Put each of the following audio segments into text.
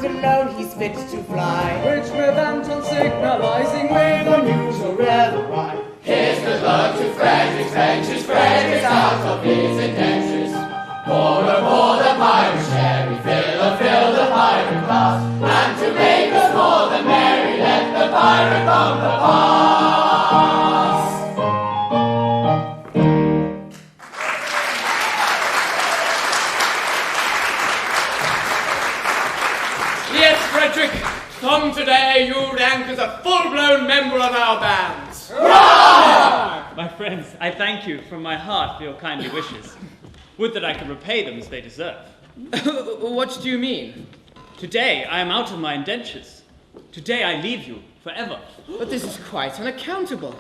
and alone he's fit to fly. Which prevent on signalizing with unusual reverie. Here's good luck to Frederick's ventures. Frederick's out of his indentures. Pour the pirate sherry, fill the pirate glass. And to make us more than merry, let the pirate bumper pass. Yes, Frederick, from today you rank as a full-blown member of our bands. My friends, I thank you from my heart for your kindly wishes. Would that I could repay them as they deserve. What do you mean? Today I am out of my indentures. Today I leave you forever. But this is quite unaccountable.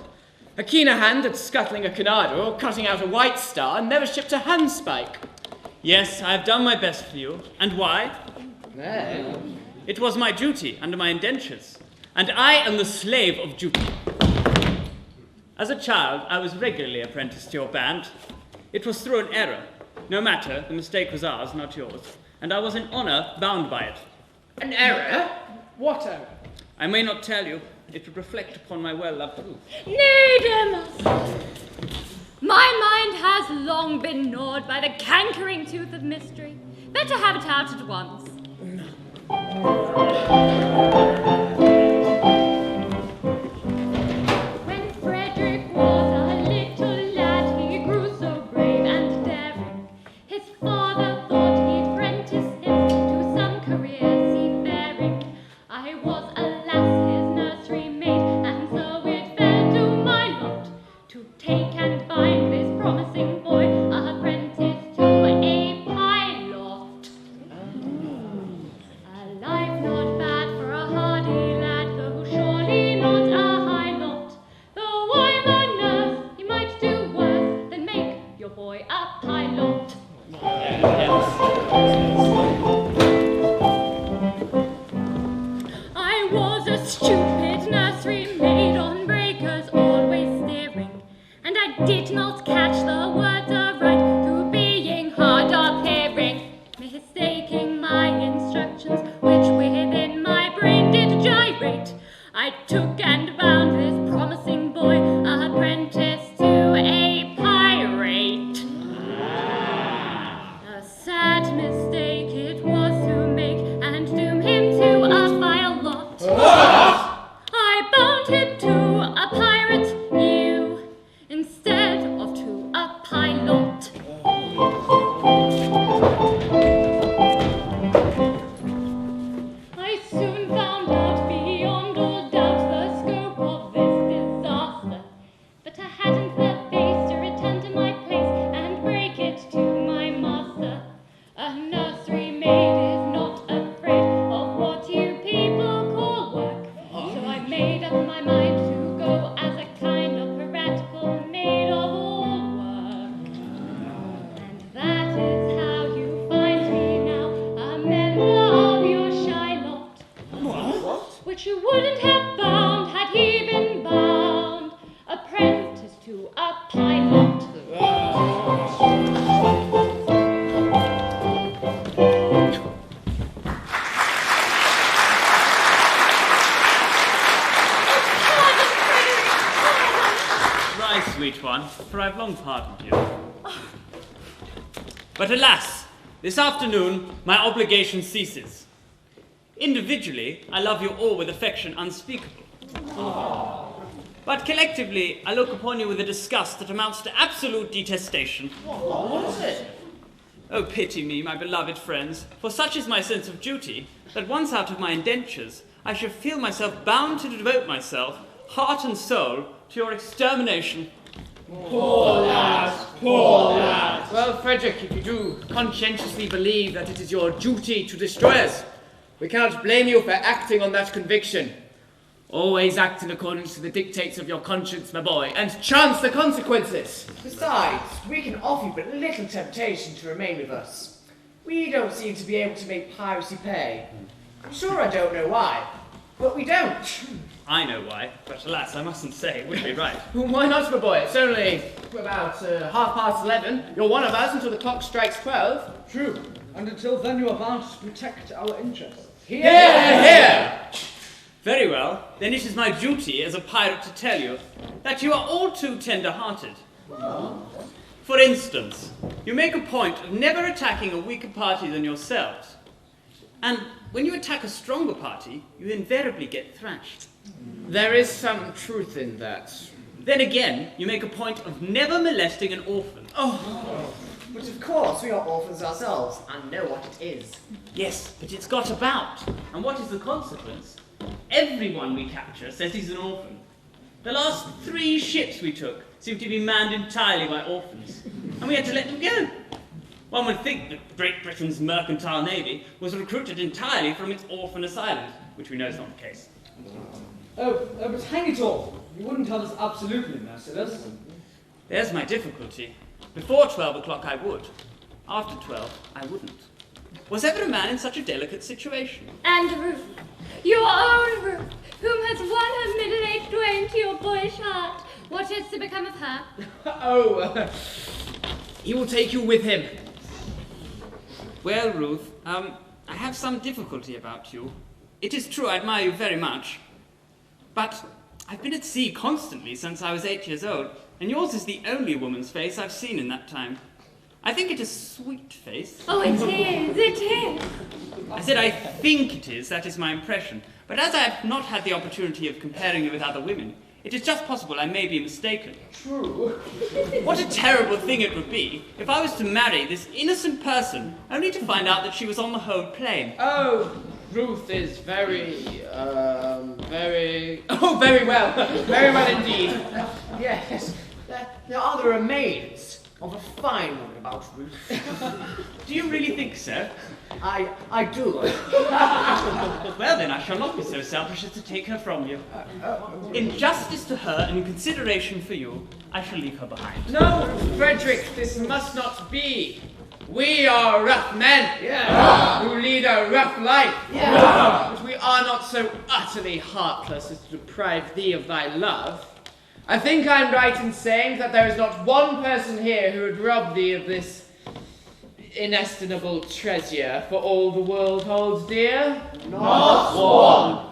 A keener hand at scuttling a canard or cutting out a white star never shipped a handspike. Yes, I have done my best for you. And why? Nay. It was my duty under my indentures. And I am the slave of duty. As a child, I was regularly apprenticed to your band. It was through an error. No matter, the mistake was ours, not yours. And I was in honour bound by it. An error? What error? I may not tell you. It would reflect upon my well-loved roof. Nay, dear master. My mind has long been gnawed by the cankering tooth of mystery. Better have it out at once. When Frederick was a little lad, he grew so brave and daring. His father thought he'd apprentice him to some career seafaring. I was, alas, his nursery maid, and so it fell to my lot to take and bind this promising boy apprentice to a pilot. A life not bad for a hardy lad, though surely not a high lot. Though I'm a nurse, you might do worse than make your boy a pilot. I was a stupid nursery maid on breakers, always steering, and I did not catch the words aright through being hard of hearing, mistaking my instructions, which within my brain did gyrate. I took and bound this promising boy apprentice to a pirate. A sad mistake it was to make and doom him to a vile lot. I bound him to a pirate you instead of to a pilot. I soon found out beyond all doubt the scope of this disaster, but I hadn't the face to return to my place and break it to my master. A nursery maid is not afraid of what you people call work, so I made up my mind to go as a kind of piratical maid of all work. And that is how you find me now, a member of your shy lot. Which you wouldn't have found had he been bound, apprentice to a pilot. Rise, sweet one, for I've long pardoned you. But alas, this afternoon my obligation ceases. Individually, I love you all with affection unspeakable. But collectively, I look upon you with a disgust that amounts to absolute detestation. What is it? Oh, pity me, my beloved friends, for such is my sense of duty, that once out of my indentures, I shall feel myself bound to devote myself, heart and soul, to your extermination. Poor lad, poor lad. Well, Frederick, if you do conscientiously believe that it is your duty to destroy us, we cannot blame you for acting on that conviction. Always act in accordance to the dictates of your conscience, my boy, and chance the consequences. Besides, we can offer you but little temptation to remain with us. We don't seem to be able to make piracy pay. I'm sure I don't know why, but we don't. I know why, but alas, I mustn't say, it wouldn't be right. Why not, my boy? It's only about 11:30. You're one of us until the clock strikes 12. True, and until then you are bound to protect our interests. Here! Very well, then it is my duty as a pirate to tell you that you are all too tender-hearted. For instance, you make a point of never attacking a weaker party than yourselves. And when you attack a stronger party, you invariably get thrashed. There is some truth in that. Then again, you make a point of never molesting an orphan. But of course, we are orphans ourselves and know what it is. Yes, but it's got about. And what is the consequence? Everyone we capture says he's an orphan. The last 3 ships we took seemed to be manned entirely by orphans, and we had to let them go. One would think that Great Britain's mercantile navy was recruited entirely from its orphan asylums, which we know is not the case. But hang it all, you wouldn't tell us absolutely merciless. There's my difficulty. Before 12 o'clock I would. After 12, I wouldn't. Was ever a man in such a delicate situation? And Ruth, your own Ruth, whom has won her middle-aged way into your boyish heart. What is to become of her? He will take you with him. Well, Ruth, I have some difficulty about you. It is true I admire you very much, but I've been at sea constantly since I was 8 years old, and yours is the only woman's face I've seen in that time. I think it is a sweet face. Oh, it is. I said I think it is, that is my impression. But as I have not had the opportunity of comparing you with other women, it is just possible I may be mistaken. True. What a terrible thing it would be if I was to marry this innocent person only to find out that she was on the whole plain. Oh, Ruth is very well. Very well indeed. Yes, there are other maids of a fine one about Ruth. Do you really think so? I do. Well then, I shall not be so selfish as to take her from you. In justice to her and in consideration for you, I shall leave her behind. No, Frederick, this must not be. We are rough men who lead a rough life, but we are not so utterly heartless as to deprive thee of thy love. I think I'm right in saying that there is not one person here who would rob thee of this inestimable treasure for all the world holds dear. Not one.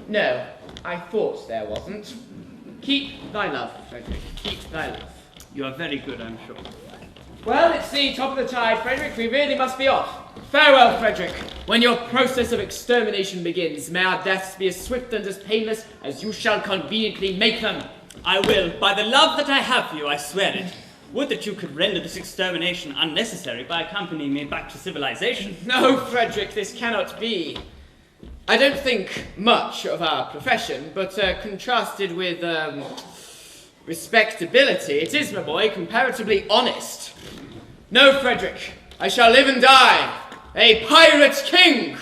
No, I thought there wasn't. Keep thy love, Frederick, keep thy love. You are very good, I'm sure. Well, it's the top of the tide, Frederick. We really must be off. Farewell, Frederick. When your process of extermination begins, may our deaths be as swift and as painless as you shall conveniently make them. I will. By the love that I have for you, I swear it. Would that you could render this extermination unnecessary by accompanying me back to civilization. No, Frederick, this cannot be. I don't think much of our profession, but contrasted with respectability, it is, my boy, comparatively honest. No, Frederick, I shall live and die a pirate king.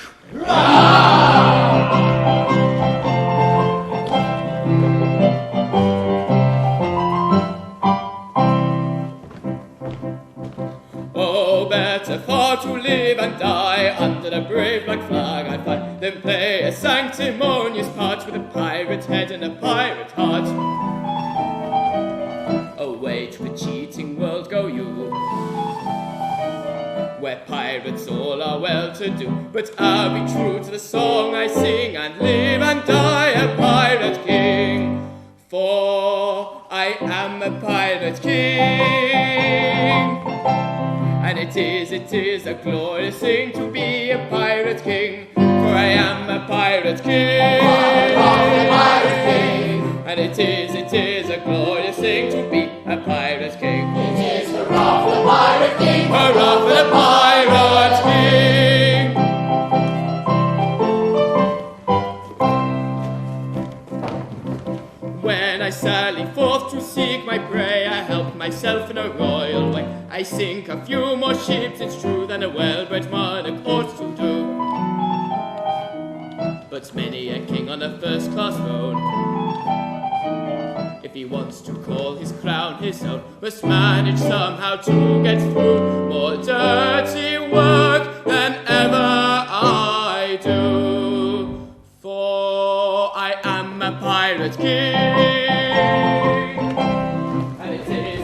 Oh, better far to live and die under the brave black flag I fly than play a sanctimonious part with a pirate head and a pirate heart. Away to the cheating world go you, where pirates all are well to do, but I'll be true to the song I sing and live and die a pirate king. For I am a pirate king, and it is a glorious thing to be a pirate king. For I am a pirate king, and it is a glorious thing to be a pirate king. It is hurrah for the pirate king, Hurrah for the pirate king. When I sally forth to seek my prey, I help myself in a royal way. I sink a few more ships, it's true, than a well-bred monarch ought to do. But many a king on a first-class throne, if he wants to call his crown his own, must manage somehow to get through more dirty work than ever I do. For I am a pirate king, and it is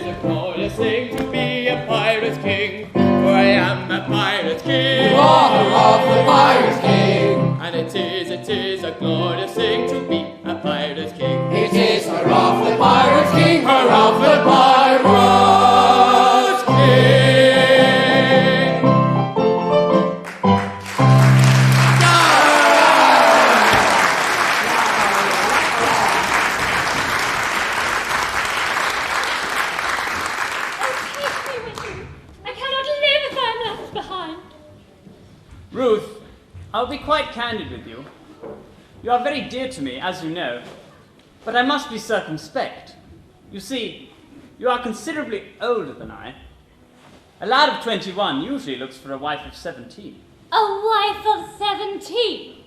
a glorious thing to be a pirate king. For I am a pirate king, king. You are of the pirates' king. And it is a glorious thing to be a pirate's king. It is her of the pirates' king, her of the pirates' king. Ruth, I'll be quite candid with you. You are very dear to me, as you know, but I must be circumspect. You see, you are considerably older than I. A lad of 21 usually looks for a wife of 17. A wife of 17?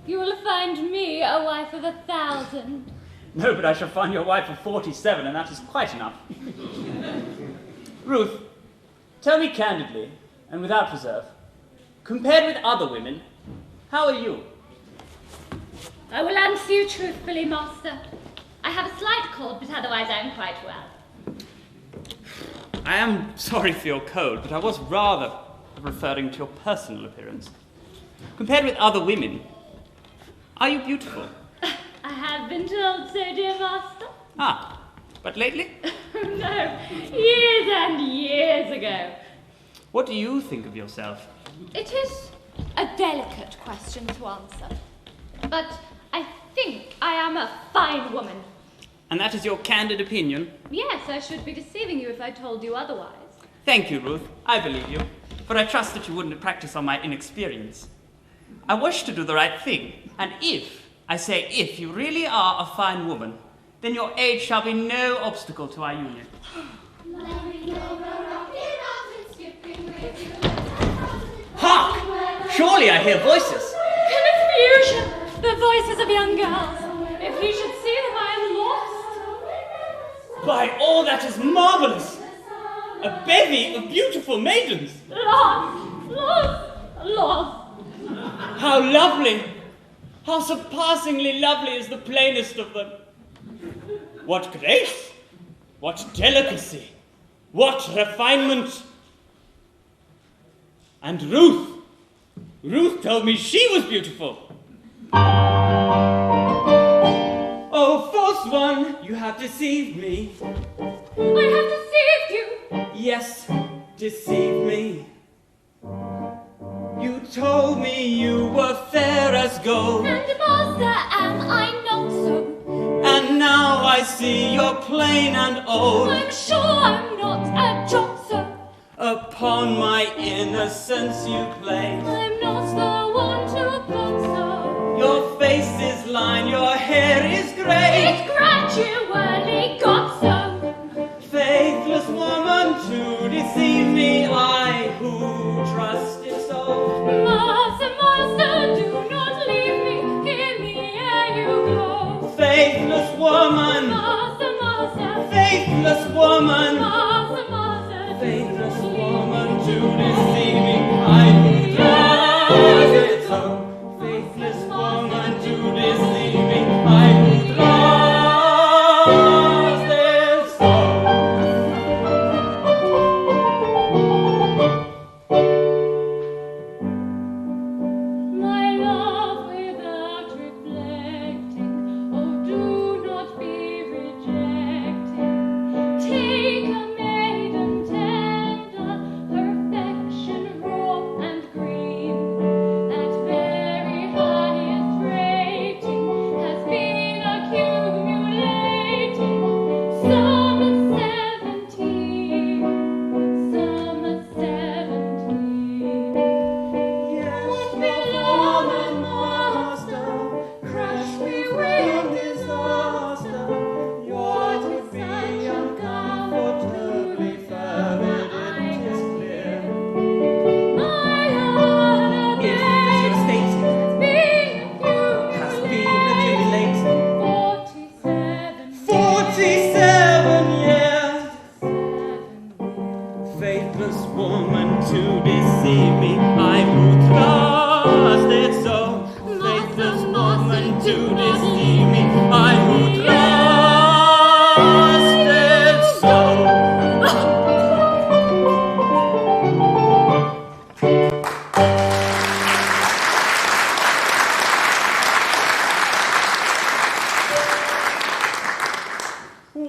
You will find me a wife of 1,000. No, but I shall find your wife of 47, and that is quite enough. Ruth, tell me candidly, and without reserve, compared with other women, how are you? I will answer you truthfully, master. I have a slight cold, but otherwise I am quite well. I am sorry for your cold, but I was rather referring to your personal appearance. Compared with other women, are you beautiful? I have been told so, dear master. Ah, but lately? No, years and years ago. What do you think of yourself? It is a delicate question to answer, but I think I am a fine woman. And that is your candid opinion? Yes, I should be deceiving you if I told you otherwise. Thank you, Ruth. I believe you. But I trust that you wouldn't practice on my inexperience. I wish to do the right thing, and if, I say if, you really are a fine woman, then your age shall be no obstacle to our union. Hark! Surely I hear voices. Confusion! The voices of young girls. If you should see them, I am lost. By all that is marvelous! A bevy of beautiful maidens! Lost. How lovely! How surpassingly lovely is the plainest of them! What grace! What delicacy! What refinement! And Ruth! Ruth told me she was beautiful! Oh, false one, you have deceived me. I have deceived you. Yes, deceived me. You told me you were fair as gold, And master, am I not so? and now I see you're plain and old. I'm sure I'm not a josser. Upon my innocence you play. I'm not the one to plot so. Your face is lined, your hair is grey. It gradually got so. Faithless woman, to deceive me, I who trusted so. Master, do not leave me. Hear me ere you go. Faithless woman, Master, faithless woman, Master, faithless woman, to deceive me, I who trusted so. Faithless woman, to deceive me, I who trusted so. my love without reflecting, oh, do not be rejecting. Take a maiden tender, her affection raw and green. That very highest rating has been accumulating. Some 17, some 17. What below the master, crush me with disaster. What would be uncomfortably fervid, it is clear. My love If your state has been accumulating 47 years, faithless woman, to deceive me, I who trusted so. Faithless woman, to deceive me, I who trusted so.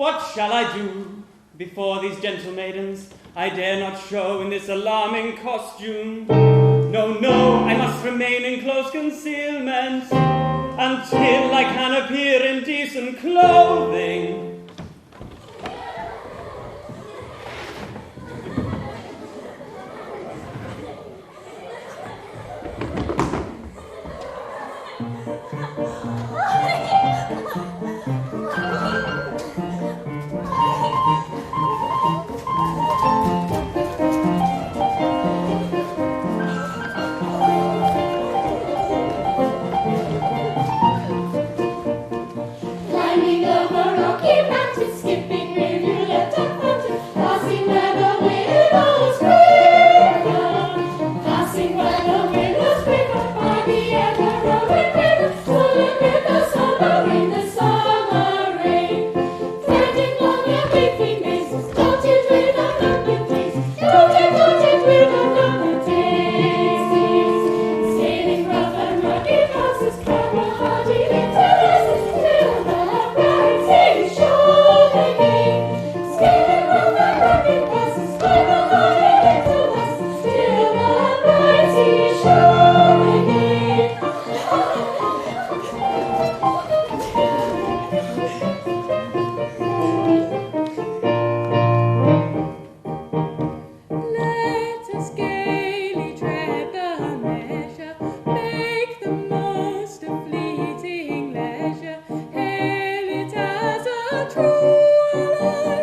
What shall I do before these gentle maidens? I dare not show in this alarming costume. No, no, I must remain in close concealment until I can appear in decent clothing. Climbing over rocky mountains, skipping rivulet and fountain, passing where the willows quiver, passing where the willows quiver, by the ever-growing river, to look at the summer rain, the summer rain. Threading long and leafy mazes, dotted with unnumbered daisies, dotted with unnumbered daisies. Sailing rough and rugged houses, camel hardy little lasses, till the bright sea shone again. Sailing rough and rugged houses, camel hardy little lasses, till the bright sea shone again. Let us gaily tread the measure, make the most of fleeting leisure, hail it as a true ally,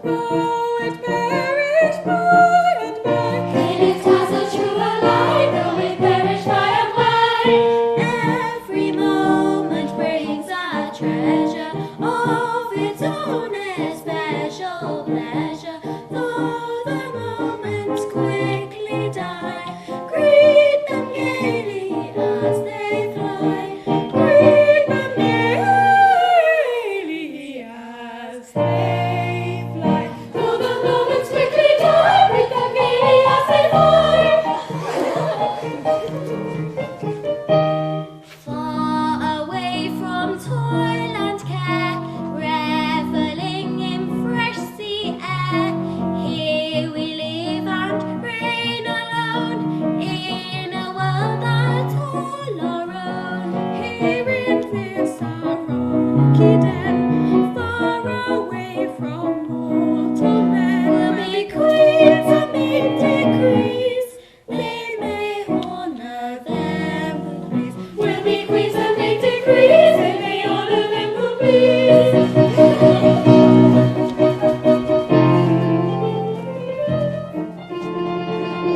though it perish by and by. Hail it as a true ally, though it perish by and by. Every moment brings a treasure of its own especial pleasure, though the moments quickly die. Greet them gaily as they fly. Greet them gaily as they fly. Though the moments quickly die, greet them gaily as they fly. Far away from toil and care, reveling in fresh sea air, here we live and reign alone, in a world that's all our own. Here in this our rocky den, far away from mortal men, We'll be queens amid degrees, they may honor them who please. We'll be queens amid degrees, they may honor them who please.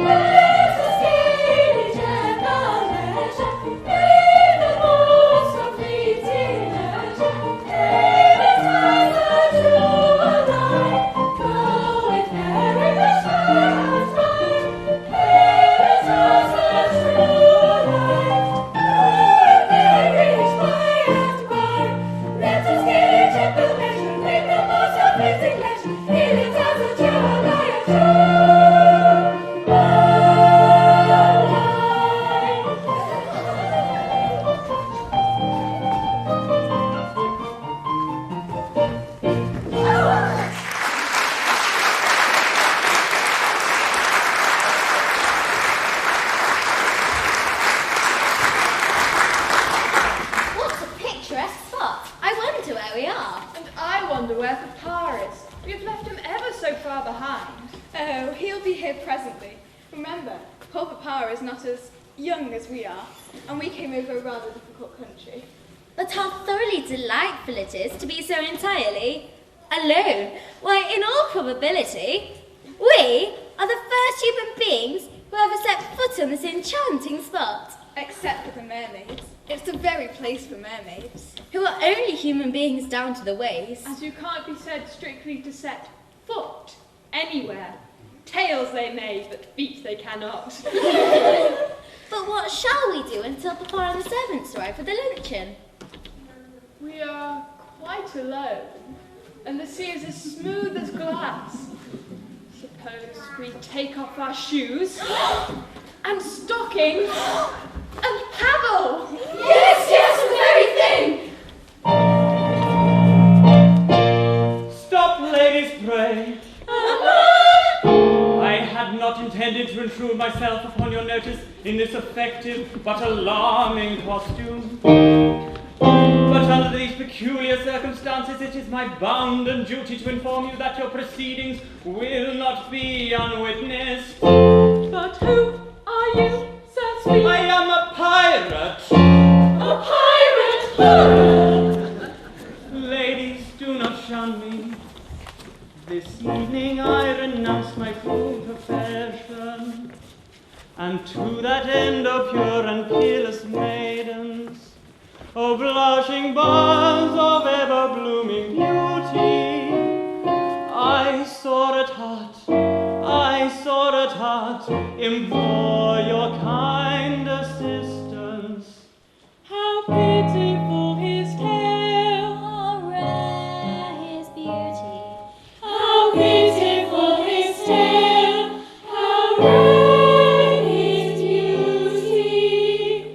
Let us gaily tread the measure, make the most of fleeting leisure. Hail it as a true ally, though it perish by and by. Hail it as a true ally, though it perish by and by. Let us gaily tread the measure, make the most of fleeting leisure. Hail it as a true ally, a true ally. What a picturesque spot. I wonder where we are. And I wonder where Papa is. We have left him ever so far behind. Oh, he'll be here presently. Remember, poor Papa is not as young as we are, and we came over a rather difficult country. But how thoroughly delightful it is to be so entirely alone. Why, in all probability, we are the first human beings who ever set foot on this enchanting spot. Except for the mermaids. It's the very place for mermaids. Who are only human beings down to the waist. As you can't be said strictly to set foot anywhere. Tails they may, but feet they cannot. But what shall we do until Papa and the servants arrive for the luncheon? We are quite alone, and the sea is as smooth as glass. Suppose we take off our shoes and stockings and paddle. Yes, yes, the very thing. intrude myself upon your notice in this effective but alarming costume. But under these peculiar circumstances, it is my bounden duty to inform you that your proceedings will not be unwitnessed. But who are you, Sir Sweet? I am a pirate. A pirate! Ladies, do not shun me. This evening I renounce my cruel profession, and to that end, O pure and peerless maidens, O blushing buds of ever-blooming beauty, I soar at heart, implore your kind assistance. How pitiful his tale, How rare his beauty. how pitiful his tale, how rare his beauty.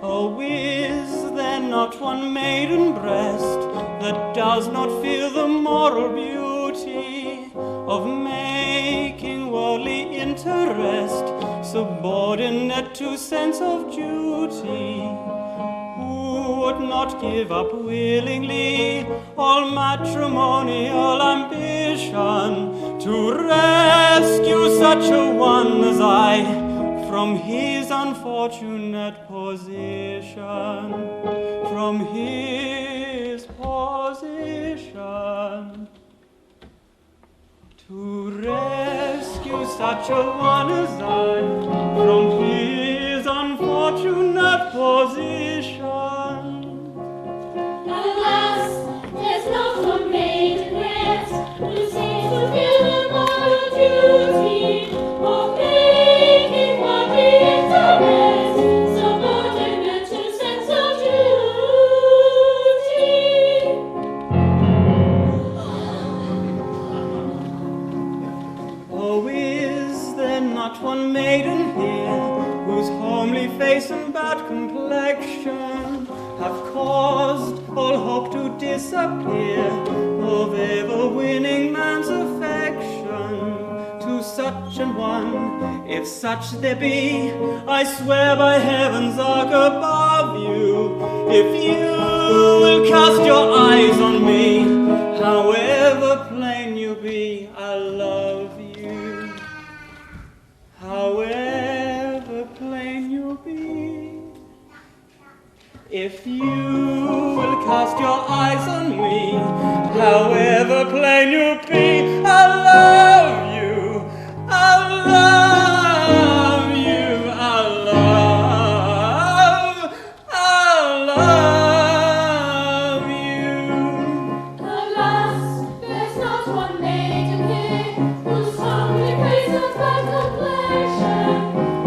Oh, is there not one maiden breast that does not feel the moral beauty of making worldly interest subordinate to sense of duty? Who would not give up willingly all matrimonial ambition to rescue such a one as I from his unfortunate position, from his position? To rescue such a one as I from his unfortunate position. Alas, there's not one maiden yet who seems to feel the moral duty of making worldly interest subordinate to sense of duty. Oh, is there not one maiden here whose homely face and bad complexion have caused all hope to disappear of ever-winning man's affection? To such an one, if such there be, I swear by heaven's ark above you, if you will cast your eyes on me, however plain you be, I love you. However plain you be, if you will cast your eyes on me, however plain you be, I love you. I love you. I love you. Alas, there's not one maiden here whose homely face and bad complexion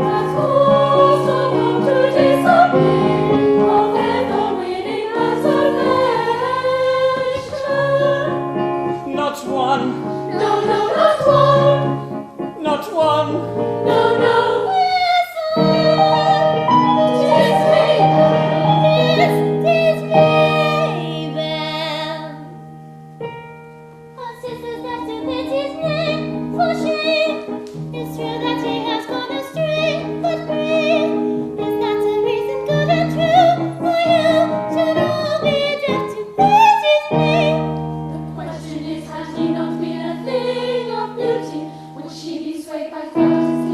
has caused all hope to disappear of ever-winning man's affection. Not one. No, no, not one. Not one. No, no. Tis Mabel. Tis Mabel. Oh, sisters, that's to pity's name, for shame. It's true that he has gone astray, but pray, is that a reason good and true for you should all be deaf to pity's name? The question is, has she not been a thing of beauty? Would she be swayed by clouds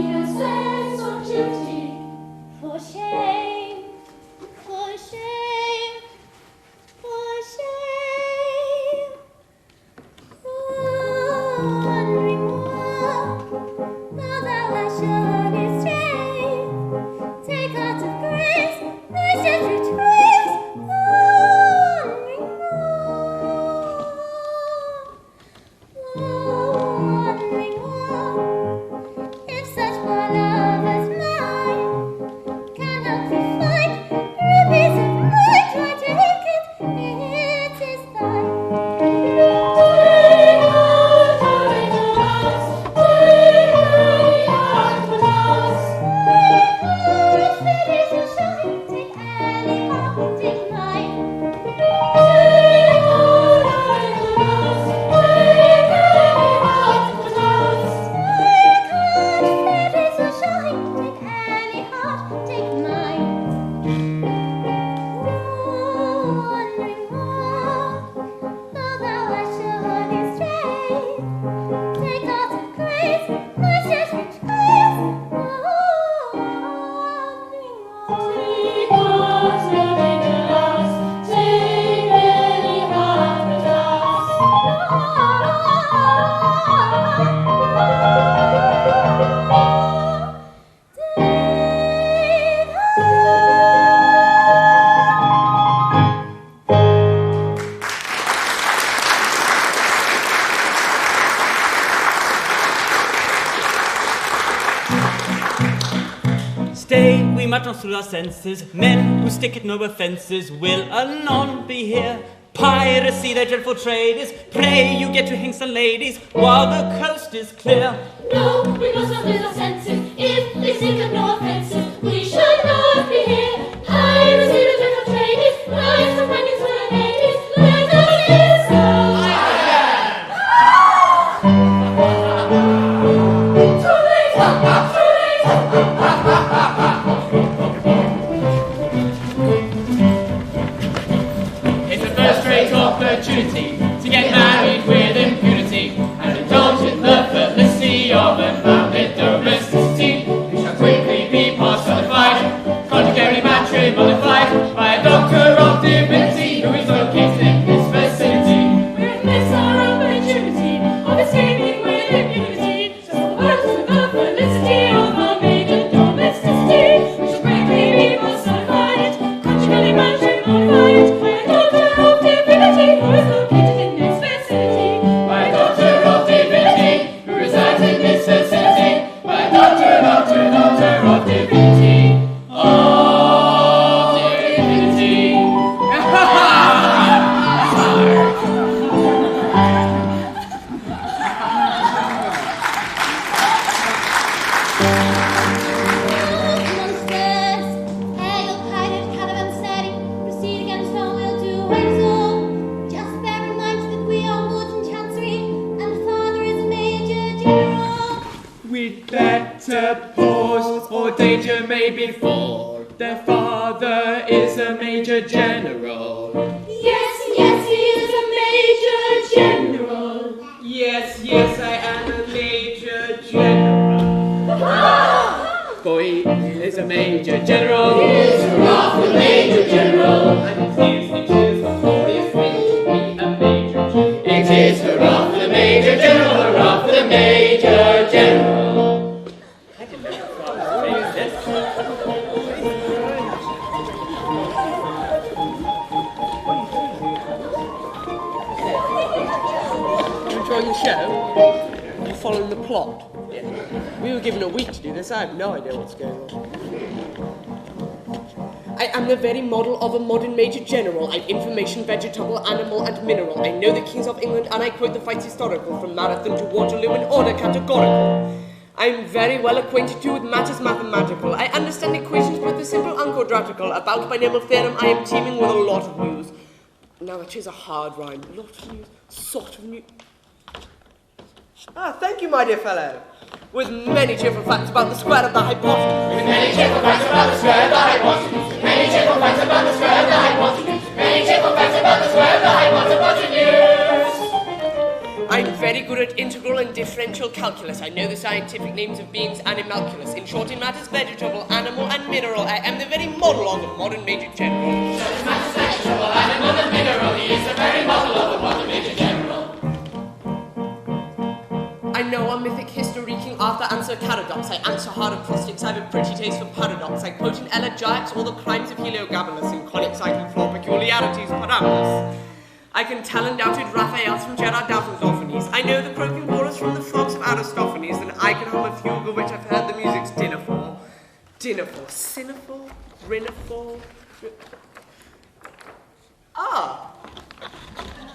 might not through our senses. Men who stick at no offences will anon be here. Piracy, their dreadful trade is. Pray you get your hinks and ladies while the coast is clear. No, we must not lose our senses. If they stick at no offences, we shall not be here. Piracy, the dreadful trade is. Nice companions for the ladies. Let us listen. Too late, too late. It's a first-rate opportunity to get married with impunity and indulge in the felicity of unbounded domesticity. We shall quickly be personified, conjugary matrimony modified by a doctor of divinity who is located in this vicinity. We'll miss our opportunity of escaping with impunity. So the world to develop felicity of our maiden domesticity. We shall quickly be personified, conjugally matrimony modified by a doctor of divinity who is located in this vicinity. By a doctor of divinity who resides in this vicinity. By a doctor of divinity. Monsters, hail, pirate, caravanserai, proceed against all we'll do and all. Just bear in mind that we are Lord in Chancery, and Father is Major General. We'd better pause, or danger may befall. Their father is a major general. Yes, yes, he is a major general. Yes, yes, I am a major general. For he is a major general. Hurrah for the Major General! And it is a glorious thing to be a major general. It is hurrah for the Major General! Hurrah for the Major General! I didn't know that makes sense. You enjoying the show? You following the plot? Yeah. We were given a week to do this. I have no idea what's going on. I am the very model of a modern major general. I'm information, vegetable, animal, and mineral. I know the kings of England, and I quote the fights historical, from Marathon to Waterloo in order categorical. I'm very well acquainted too with matters mathematical. I understand equations both the simple and quadratical. About binomial theorem, I am teeming with a lot of news. Now it is a hard rhyme. Lot of news, sort of news. Ah, thank you, my dear fellow. With many cheerful facts about the square of the hypotenuse. With many cheerful facts about the square of the hypotenuse. Many cheerful facts about the square of the hypotenuse. Many cheerful facts about the square of the hypotenuse. I'm very good at integral and differential calculus. I know the scientific names of beings animalculous. In short, in matters vegetable, animal, and mineral, I am the very model of a modern major general. In matters vegetable, animal, and mineral, he is the very model of a modern Major General. I know our mythic history, King Arthur and Sir Caradox. I answer hard acrostics, I have a pretty taste for paradox. I quote in elegiacs all the crimes of Heliogabalus, in conics I can floor peculiarities parabolus. I can tell undoubted Raphaels from Gerard Doubton's orphanies. I know the croaking chorus from the frogs of Aristophanes, and I can hum a fugue of which I've heard the music's dinner for. Dinner for, cinnafor, rinnafor. Ah!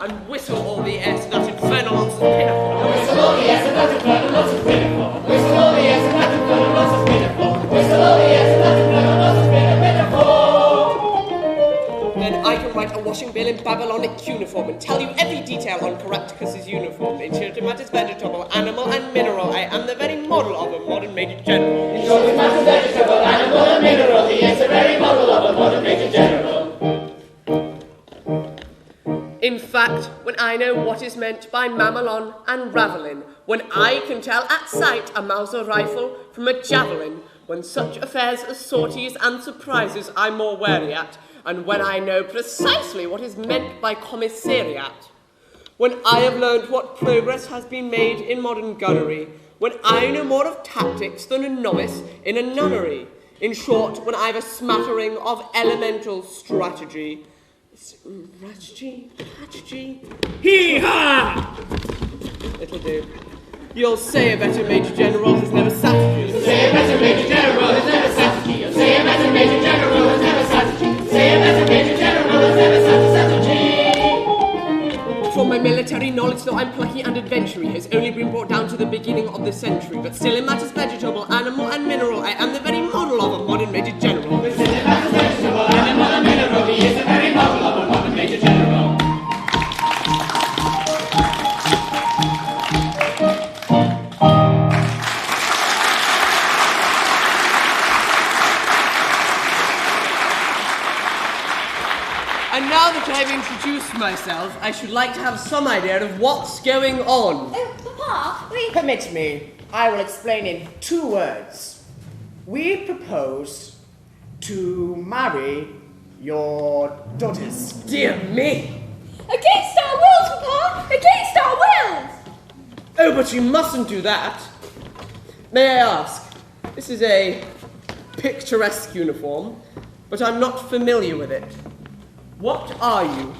And whistle all the airs to that infernal nonsense pinafore. Whistle all the yes and that infernal nonsense pinafore. Whistle all the yes and that infernal nonsense pinafore. Whistle all the yes and that infernal nonsense pinafore. Then I can write a washing bill in Babylonic cuneiform and tell you every detail on Caractacus's uniform. In short, it matters vegetable, animal, and mineral. I am the very model of a modern major general. In short, it matters vegetable, animal, and mineral. He is the very model of a modern Major General. In fact, when I know what is meant by mamelon and ravelin, when I can tell at sight a Mauser rifle from a javelin, when such affairs as sorties and surprises I'm more wary at, and when I know precisely what is meant by commissariat, when I have learned what progress has been made in modern gunnery, when I know more of tactics than a novice in a nunnery, in short, when I've a smattering of elemental strategy. Strategy? Hee-haw! It'll do. You'll say a better Major General has never sat you. You'll say a better Major General has never sat you. You'll say a better knowledge, though I'm plucky and adventuring, has only been brought down to the beginning of this century. But still in matters vegetable, animal and mineral, I am the very model of a modern Major General. But still in matters vegetable, animal and mineral, he is the very model of a modern Major General. And now that I've introduced myself, I should like to have some idea of what's going on. Oh, Papa, we... Permit me, I will explain in 2 words. We propose to marry your daughters. Dear me! Against our wills, Papa! Against our wills! Oh, but you mustn't do that. May I ask, this is a picturesque uniform, but I'm not familiar with it. What are you?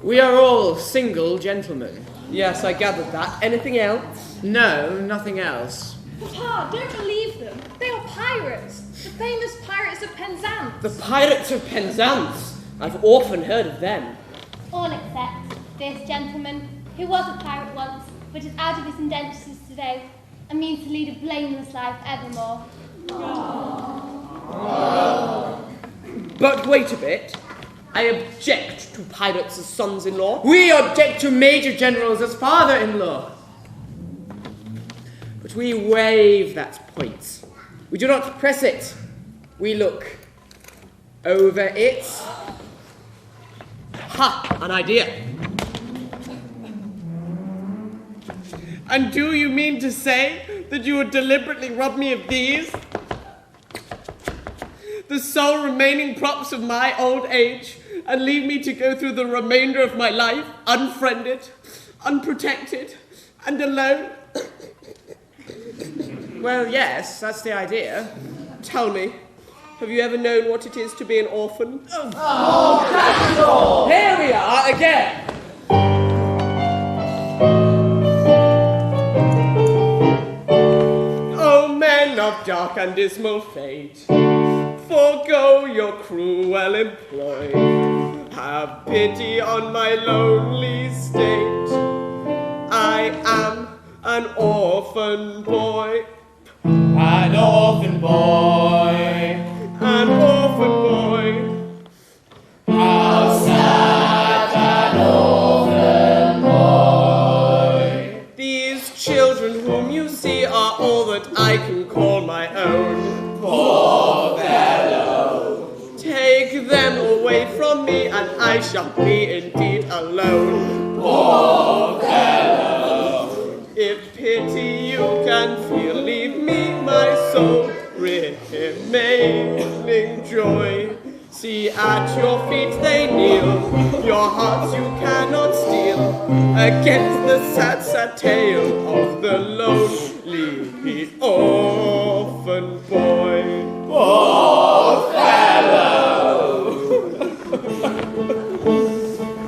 We are all single gentlemen. Yes, I gathered that. Anything else? No, nothing else. Papa, don't believe them. They are pirates. The famous pirates of Penzance. The Pirates of Penzance. I've often heard of them. All except this gentleman, who was a pirate once, but is out of his indentures today, and means to lead a blameless life evermore. But wait a bit. I object to pirates as sons-in-law. We object to Major Generals as father-in-law. But we waive that point. We do not press it. We look over it. Ha! An idea. And do you mean to say that you would deliberately rob me of these? The sole remaining props of my old age, and leave me to go through the remainder of my life unfriended, unprotected, and alone? Well, yes, that's the idea. Tell me, have you ever known what it is to be an orphan? Here we are again. O men of dark and dismal fate, forego your cruel employ. Have pity on my lonely state. I am an orphan boy. An orphan boy. An orphan boy. How sad an orphan boy. These children whom you see are all that I can call my own. Poor fellow. Take them away from me and I shall be indeed alone. Poor fellow. If pity you can feel, leave me my soul remaining joy. See, at your feet they kneel, your hearts you cannot steal, against the sad, sad tale of the lonely orphan boy. Poor fellow.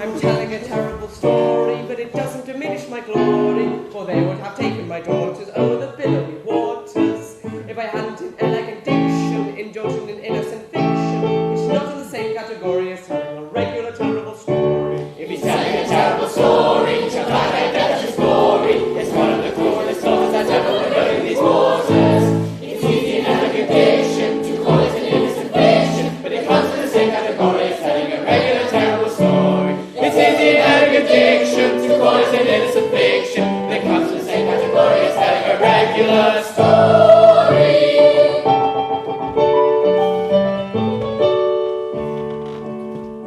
I'm telling a terrible story, but it doesn't diminish my glory, for they would have taken my daughters over the billowy waters, if I hadn't an elegant diction, indulgent in innocent fiction, which is not in the same category as telling a regular terrible story. If he's telling a terrible story, shall die by death of his glory. It's one of the cruelest songs that's ever been heard in these waters. It's easy and elegant diction to call it an innocent fiction, but it comes to the same category as telling a regular terrible story. It's easy and elegant diction to call it an innocent fiction, but it comes to the same category as telling a regular story.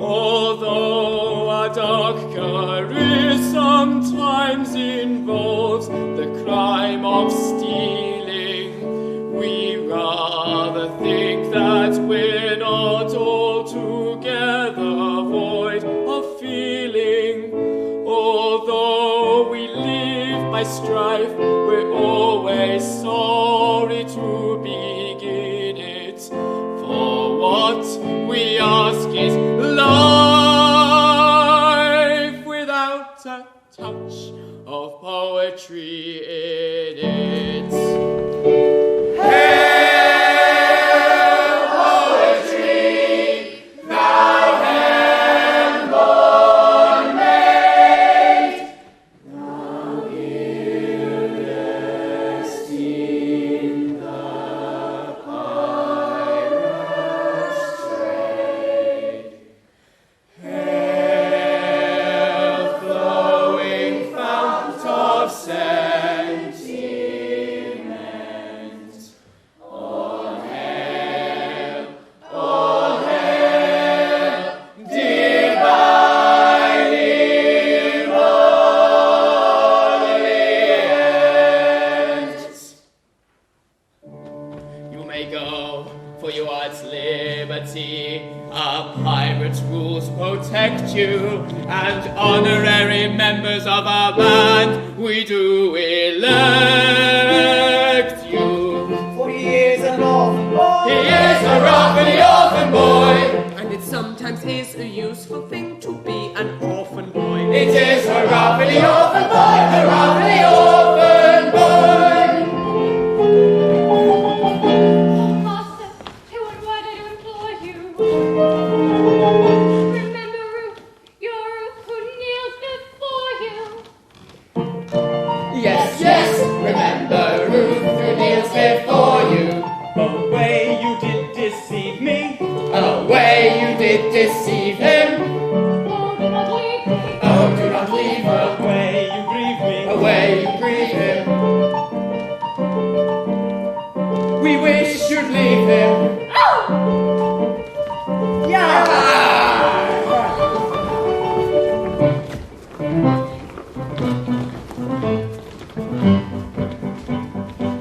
Although a dark career sometimes involves the crime of stealing, we rather think that we're not altogether void of feeling. Although we live by strife, we're always sorry to begin it. For what we ask is life without a touch of poetry in it. Hail poetry, thou hand-born maid, may go, for you are its liberty. Our pirates' rules protect you, and honorary members of our band, we do elect you. For he is an orphan boy. He is a roughly orphan boy. And it sometimes is a useful thing to be an orphan boy. It is a roughly orphan boy, a roughly orphan boy. Master, I want word to implore you. Remember Ruth, your Ruth who kneels before you. Yes, yes, remember Ruth who kneels before you. Away you did deceive me. Away you did deceive him. Oh, do not leave me. Oh, do not leave her. Away you grieve me. Away you grieve him. We wish you'd leave him.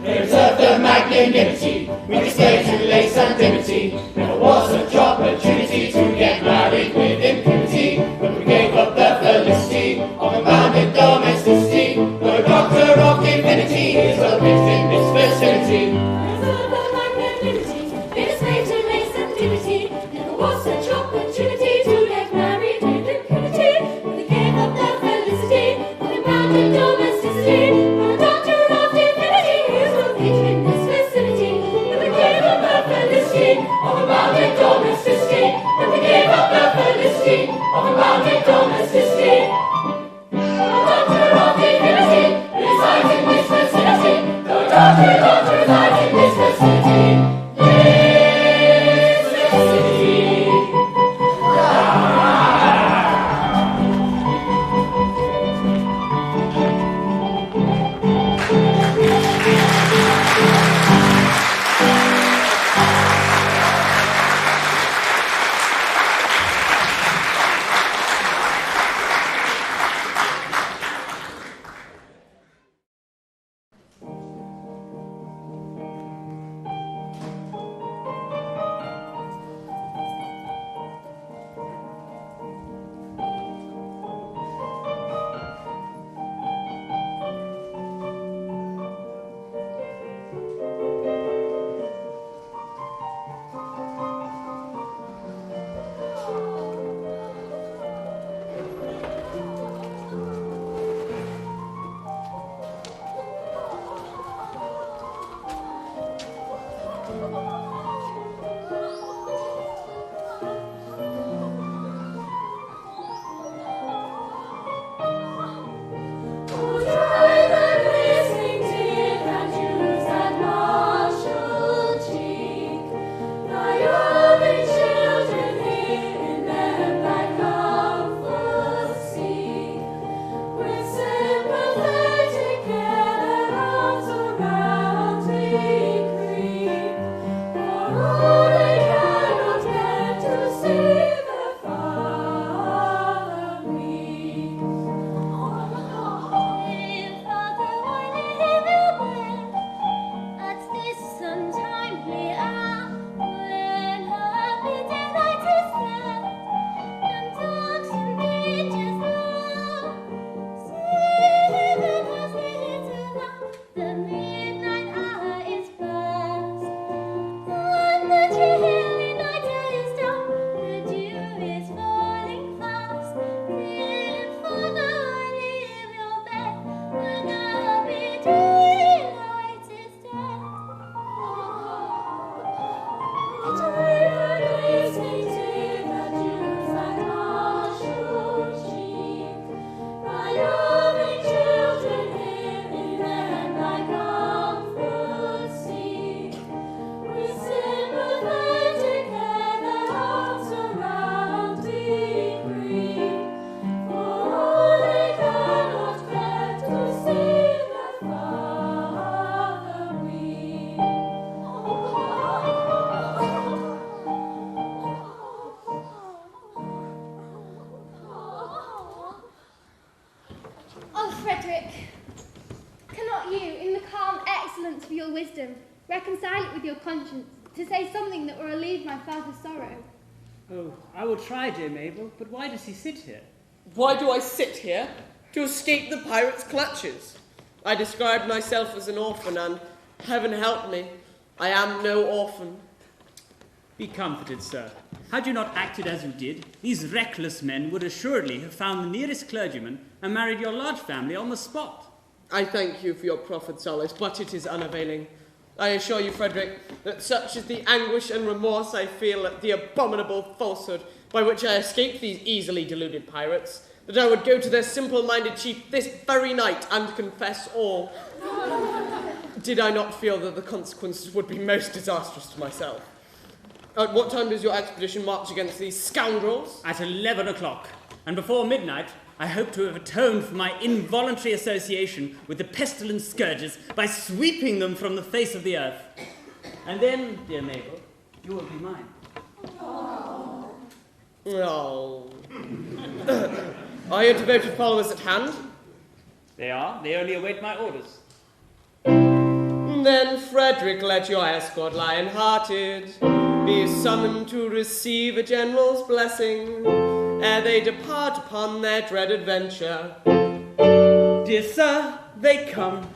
Preserve the magnanimity, we display to lace and dignity. Never was such opportunity to get married with impunity, but we gave up the felicity of unbounded domesticity. The doctor of divinity is a gift in this vicinity. Preserve the magnanimity, it is made to lace and dignity. Never was such opportunity to get married with impunity, but we gave up the felicity of unbounded domesticity. The doctor of divinity is located in this vicinity. But we gave up the felicity of unbounded domesticity. But we gave up the felicity of unbounded domesticity. The doctor of divinity resides in this vicinity. The doctor resides in this vicinity. This vicinity. Oh, Frederick, cannot you, in the calm excellence of your wisdom, Reconcile it with your conscience, to say something that will relieve my father's sorrow. Oh, I will try, dear Mabel, but why does he sit here? Why do I sit here? To escape the pirates' clutches. I described myself as an orphan, and heaven help me, I am no orphan. Be comforted, sir. Had you not acted as you did, these reckless men would assuredly have found the nearest clergyman and married your large family on the spot. I thank you for your proffered solace, but it is unavailing. I assure you, Frederick, that such is the anguish and remorse I feel at the abominable falsehood by which I escaped these easily deluded pirates, that I would go to their simple-minded chief this very night and confess all. Did I not feel that the consequences would be most disastrous to myself? At what time does your expedition march against these scoundrels? At 11 o'clock, and before midnight, I hope to have atoned for my involuntary association with the pestilent scourges by sweeping them from the face of the earth. And then, dear Mabel, you will be mine. Oh. Are your devoted followers at hand? They are. They only await my orders. Then, Frederick, let your escort lion-hearted be summoned to receive a general's blessing ere they depart upon their dread adventure. Dear sir, they come.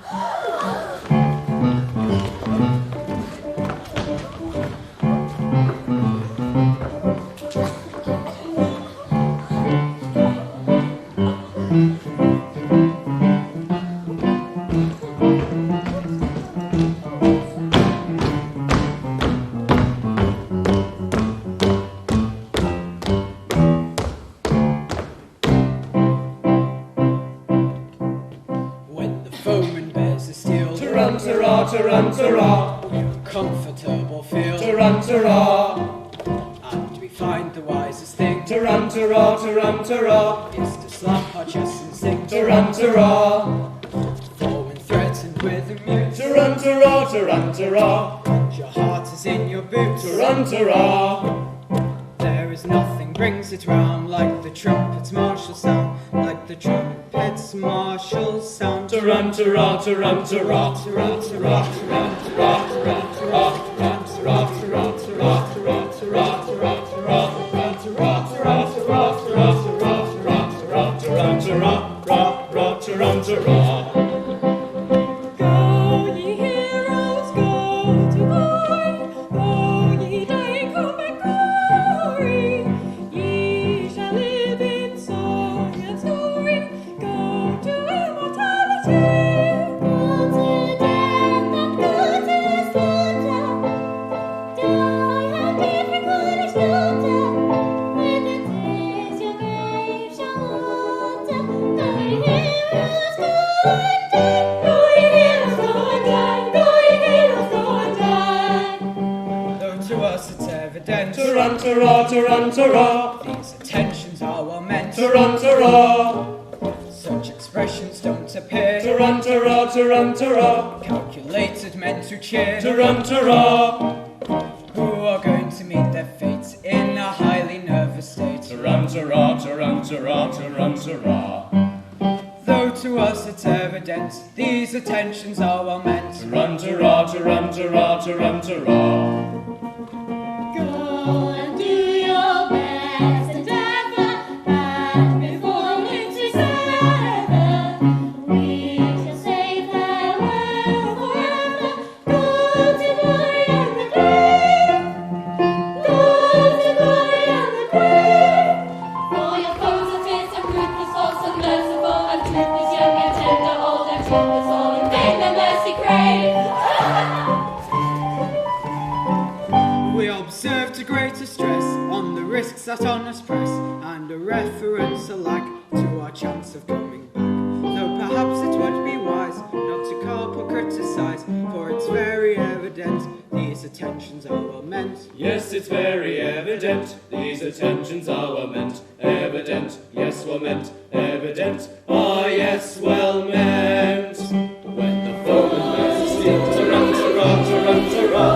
Tarantara, we're comfortable feel. Tarantara, and we find the wisest thing. Tarantara, tarantara, is to slap our chests and sing. Tarantara, for when threatened with a mute. Tarantara, tarantara, and your heart is in your boots. Tarantara, there is nothing brings it round like the trumpet's martial sound, like the trumpet's martial sound. Tarantara, tarantara, tarantara, tarantara, tarantara, tarantara, tarantara, tarantara, tarantara, tarantara. Go, ye heroes, go to glory. Go, ye dying, come back glory. Ye shall live in song and story. Go to immortality. Go to death and go to slaughter. Die happy for good slaughter. When it is your grave shall water. Go ye heroes, go and die. Go ye heroes, go and die. Go ye heroes, go and die. Though to us it's evident. Tarantara, tarantara, these attentions are well meant. Tarantara, such expressions don't appear. Tarantara, tarantara, calculated meant to cheer. Tarantara, who are going to meet their fates in a highly nervous state. Tarantara, tarantara, tarantara, though to us it's evident these attentions are well meant. Tarantara, tarantara, tarantara. Go and do your best endeavor, and before winter seven, we shall say farewell forever. Go to glory and the grave. Go to glory and the grave. For your foes are fierce and ruthless, false and merciful, and truthless, young and tender, old and truthless, all in vain their mercy crave. We observed a greater stress on the risks that on us press, and a reference alike to our chance of coming back. Though perhaps it would be wise not to carp or criticize, for it's very evident these attentions are well meant. Yes, it's very evident, these attentions are well meant. Evident, yes, well meant. Evident, ah, yes, well meant. When the foeman bears a stick, tarantara, tarantara,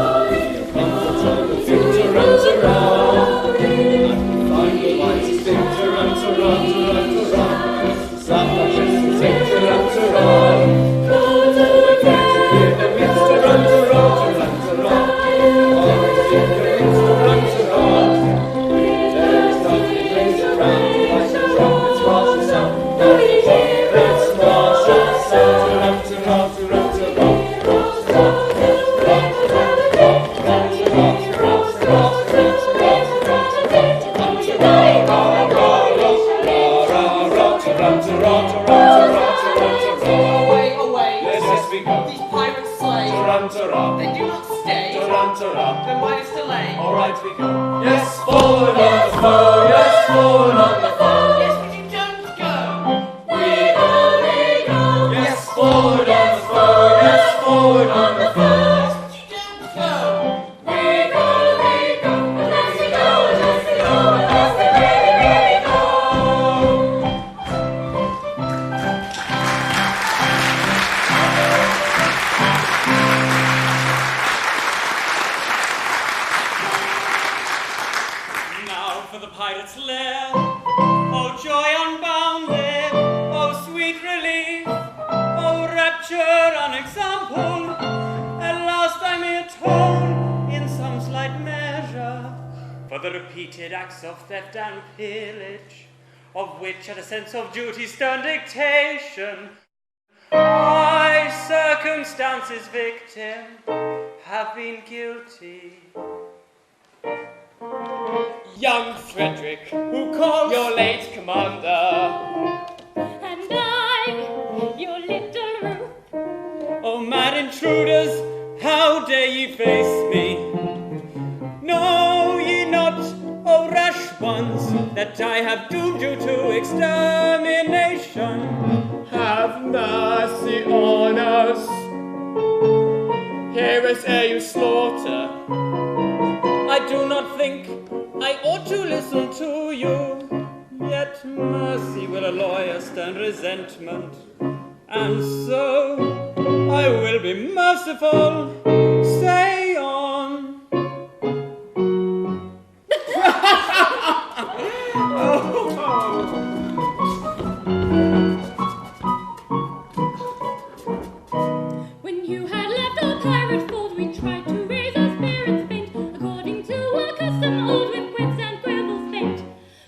your comfortable feel, tarantara, and we find the wisest thing, tarantara, tarantara, slap our chests and sing, tarantara, go to the with the mist, tarantara, tarantara. Tarantara. They do not stay. Tarantara. Then why this delay? All right, we go. Yes, forward on the foe. Yes, forward on the foe. Yes, but you don't go. We go. Yes, forward on the foe. Yes, forward on the foe. Yes, but you don't go. We go. Unless we go, unless we really go. Now for the pirate's lair. Oh, joy unbounded. Oh, sweet relief. Oh, rapture unexampled. At last I may atone in some slight measure for the repeated acts of theft and pillage, of which at a sense of duty's stern dictation I, circumstance's victim, have been guilty. Young Frederick, who calls your late commander. And I, your little Ruth. O mad intruders, how dare ye face me? Know ye not, O rash ones, that I have doomed you to extermination? Have mercy on us. Hear us ere you slaughter. I do not think I ought to listen to you, yet mercy will alloy a stern resentment, and so I will be merciful. Say on. When you had left our pirate fold, we tried to raise our spirits faint, according to our custom old, with quips and quibbles faint.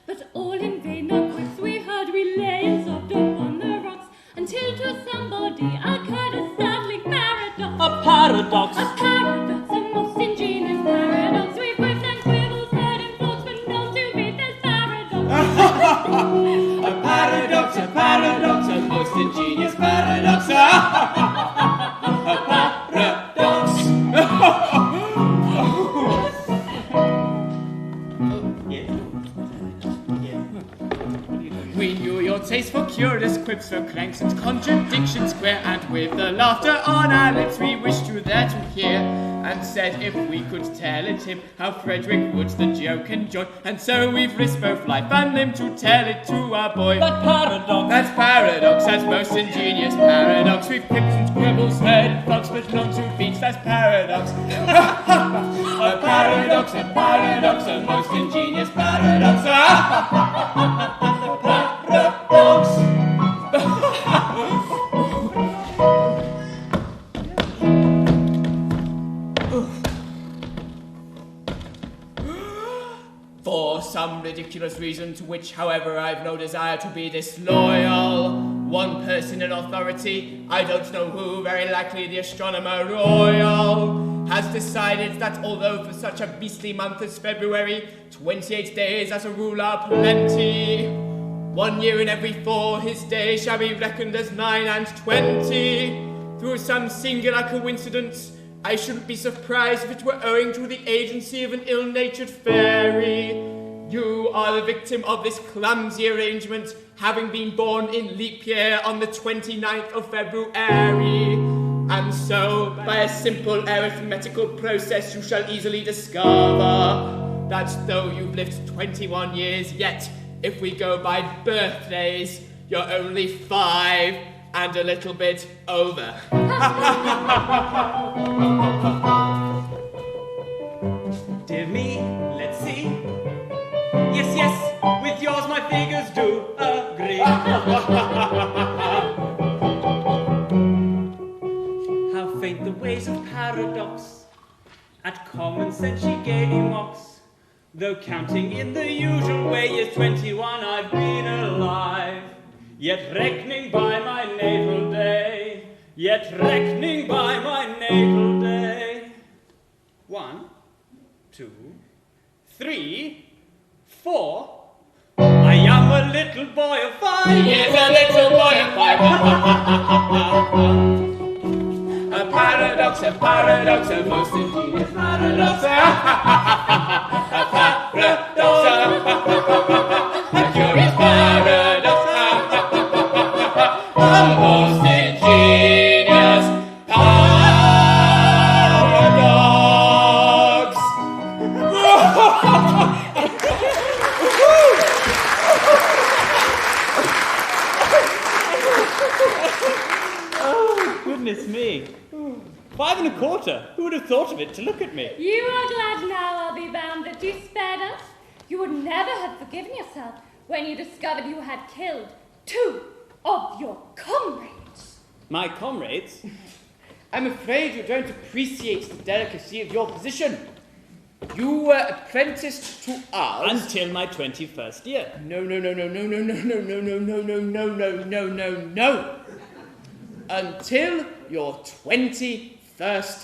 But all in vain, the quips we heard, we lay and sobbed upon the rocks, until to somebody occurred a startling paradox. A paradox. A paradox, a most ingenious paradox. We quips and quibbles heard in thoughts, but known to be this paradox. A paradox, a most ingenious paradox. A paradox. We knew your taste for curious quips, for cranks and contradictions square, and with the laughter on our lips we wished you there to hear, and said if we could tell it him how Frederick would the joke enjoy, and so we've risked both life and limb to tell it to our boy. That paradox, that's most ingenious paradox. We've quips and quibbles heard fox, but not to beats, that's paradox. A paradox, a most ingenious paradox. Paradox. For some ridiculous reason, to which, however, I've no desire to be disloyal, one person in authority, I don't know who, very likely the Astronomer Royal, has decided that although for such a beastly month as February, 28 days as a rule are plenty, 1 year in every 4 his days shall be reckoned as 9 and 20. Through some singular coincidence, I shouldn't be surprised if it were owing to the agency of an ill-natured fairy. You are the victim of this clumsy arrangement, having been born in leap year on the 29th of February. And so, by a simple arithmetical process, you shall easily discover that though you've lived 21 years, yet, if we go by birthdays, you're only 5 and a little bit over. Dear me, let's see. Yes, with yours my figures do agree. How faint the ways of paradox, at common sense she gaily mocks. Though counting in the usual way, years 21 I've been alive. Yet reckoning by my natal day, 1, 2, 3, 4. I am a little boy of 5. He is a little boy of 5. A paradox, a paradox, a most ingenious paradox. A paradox, a curious paradox. A most ingenious Oh, goodness me. 5 1/4. Who would have thought of it to look at me? You are glad now, I'll be bound, that you spared us. You would never have forgiven yourself when you discovered you had killed 2 of your comrades. My comrades? I'm afraid you don't appreciate the delicacy of your position. You were apprenticed to us Until my 21st year. No. Until your 21st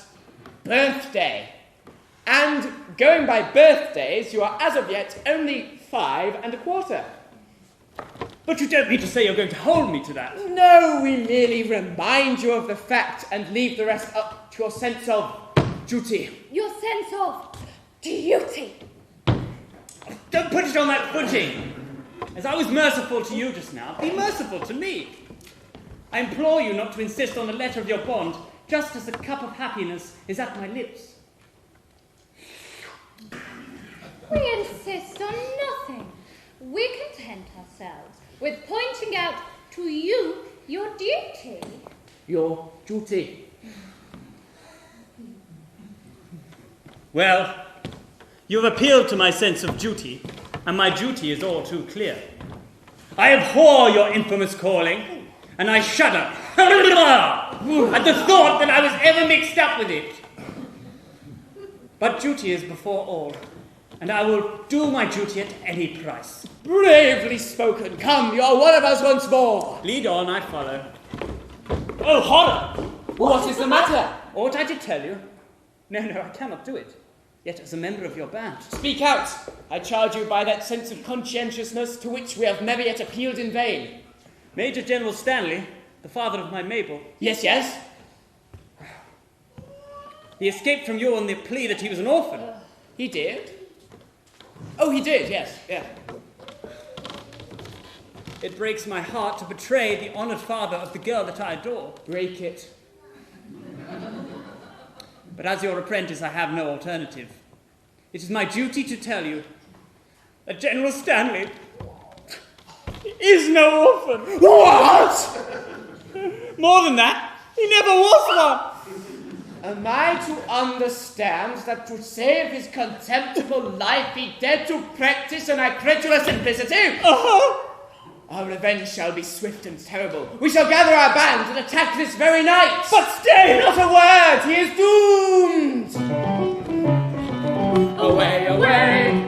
birthday. And going by birthdays, you are as of yet only 5 1/4. But you don't mean to say you're going to hold me to that? No, we merely remind you of the fact and leave the rest up to your sense of duty. Your sense of duty. Don't put it on that footing. As I was merciful to you just now, be merciful to me. I implore you not to insist on the letter of your bond, just as the cup of happiness is at my lips. We insist on nothing. We content ourselves with pointing out to you your duty. Your duty. Well, you've appealed to my sense of duty, and my duty is all too clear. I abhor your infamous calling, and I shudder at the thought that I was ever mixed up with it. But duty is before all, and I will do my duty at any price. Bravely spoken. Come, you're one of us once more. Lead on, I follow. Oh, horror! What is the matter? Ought I to tell you? No, I cannot do it. Yet as a member of your band. Speak out. I charge you by that sense of conscientiousness to which we have never yet appealed in vain. Major General Stanley, the father of my Mabel. Yes. He escaped from you on the plea that he was an orphan. He did? Oh, he did, yes. It breaks my heart to betray the honoured father of the girl that I adore. Break it. But as your apprentice, I have no alternative. It is my duty to tell you that General Stanley is no orphan. What? More than that, he never was one. Am I to understand that to save his contemptible life he dared to practice an incredulous simplicity? Our revenge shall be swift and terrible. We shall gather our bands and attack this very night. But stay! Not a word! He is doomed! Away,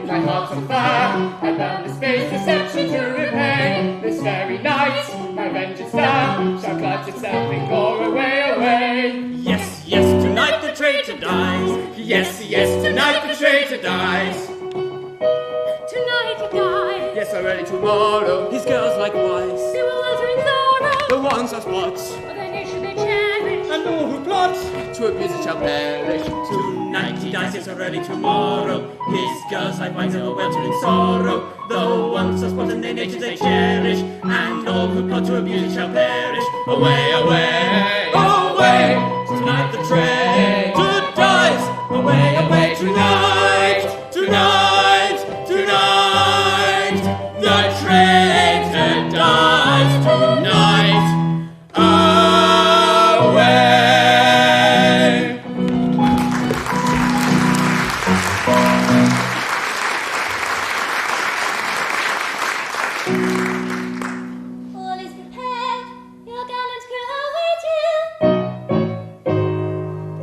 my heart's on fire. I bound the space deception to repay. This very night, my vengeance now shall clutch itself and go away. Yes, tonight the traitor dies. Yes, tonight the traitor dies. Tonight he dies. Yes, already tomorrow. His girls likewise. They will utter in sorrow. The ones that watch. For their nation they cherish. And all who plot To abuse it shall perish. Tonight he dies, yes, already tomorrow. His girls likewise will welter in sorrow. Though once are spot and their nature they cherish. And all who plot to abuse it shall perish. Away. Tonight the traitor dies. Away, tonight. The traitor dies tonight. Away. All is prepared, your gallant crew await you.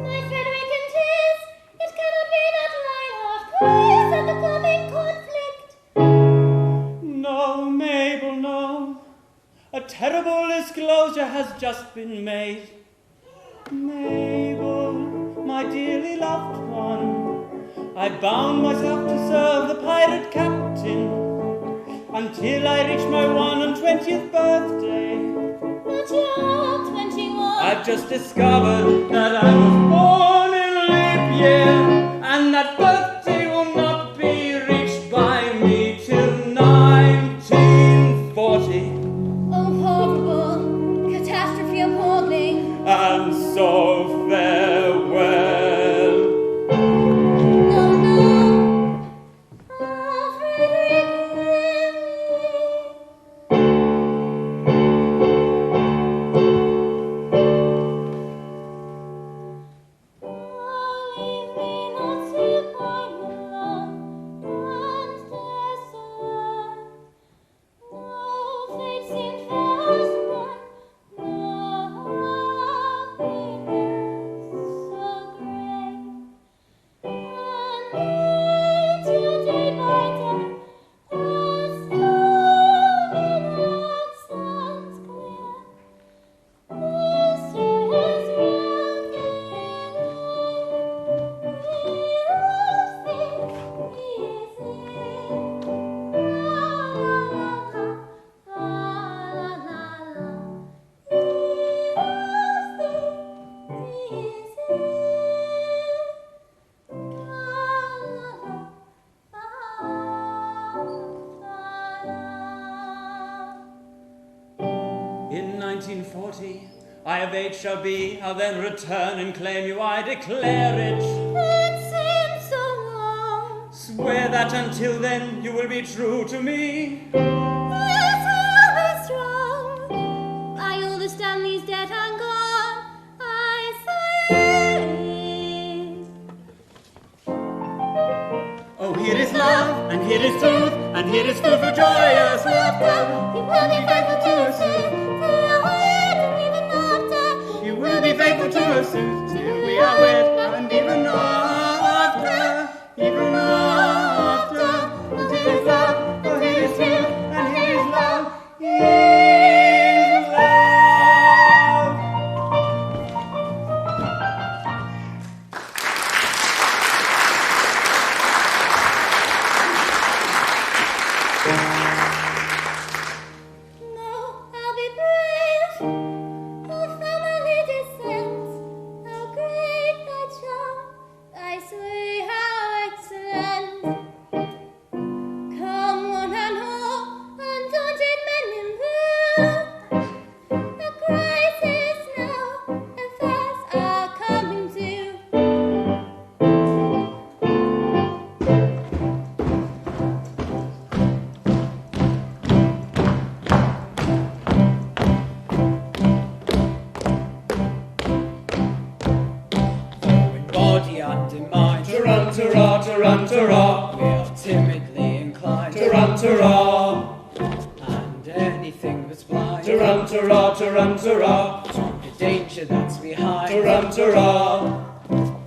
My Frederick in tears, it cannot be that Lionheart cries at the coming conflict. No, Mabel, no. A terrible disclosure has just been made. Mabel, my dearly loved one, I bound myself to serve the pirate captain until I reach my 21th birthday. But you're 21. I've just discovered that I was born in a leap year, and that birthday will not be reached by me till 1940. Oh, horrible. Catastrophe appalling. And so farewell. No, no. Oh, Frederick, hear me. Oh, leave me not to pine alone and desolate. No fate seemed fast upon, no happiness so great. And each day by day, the stormy night stands clear. This is round the In 1940, I of age shall be. I'll then return and claim you. I declare it. It seems so long. Swear that until then you will be true to me. Yes, I'll be strong. By all the Stanleys dead and gone, I say. Oh, here is love, and here is truth, and here is food for joyous laughter. You will be faithful to us till wed and even after. You will be faithful to us till we are wed, and even after, even after. And here is love, oh, here is truth, and here is love, here is love. No, I'll be brave. Of family descent, how great thy charm, thy sway how excellent. Come one and all, undaunted men in blue. The crisis now, affairs are coming to. In body and in mind, Tarantara, tarantara, we are timidly inclined, tarantara, and anything that's blind tarantara, tarantara, to the danger that's behind. tarantara,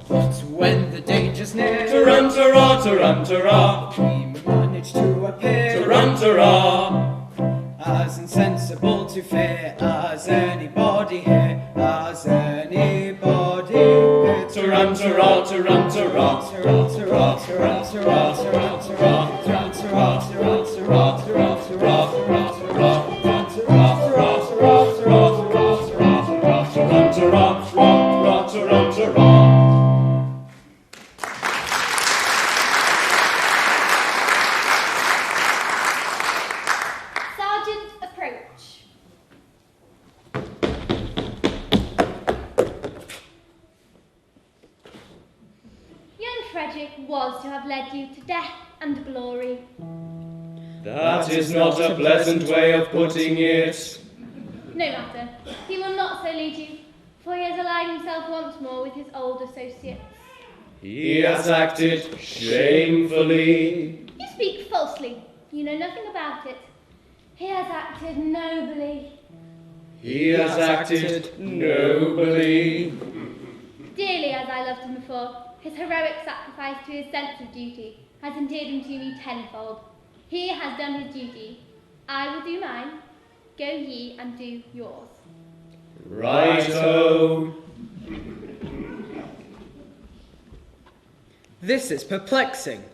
But when the danger's near, tarantara, tarantara, we manage to appear tarantara, as insensible to fear as anybody here, as anybody here. tarantara, tarantara, Sergeant, approach. Young Frederick was to have led you to death and glory. That is not a pleasant way of putting it. No matter, he will not so lead you, for he has allied himself once more with his old associates. He has acted shamefully. You speak falsely. You know nothing about it. He has acted nobly. He has acted nobly. Dearly as I loved him before, his heroic sacrifice to his sense of duty has endeared him to me tenfold. He has done his duty. I will do mine. Go ye and do yours. Righto. This is perplexing.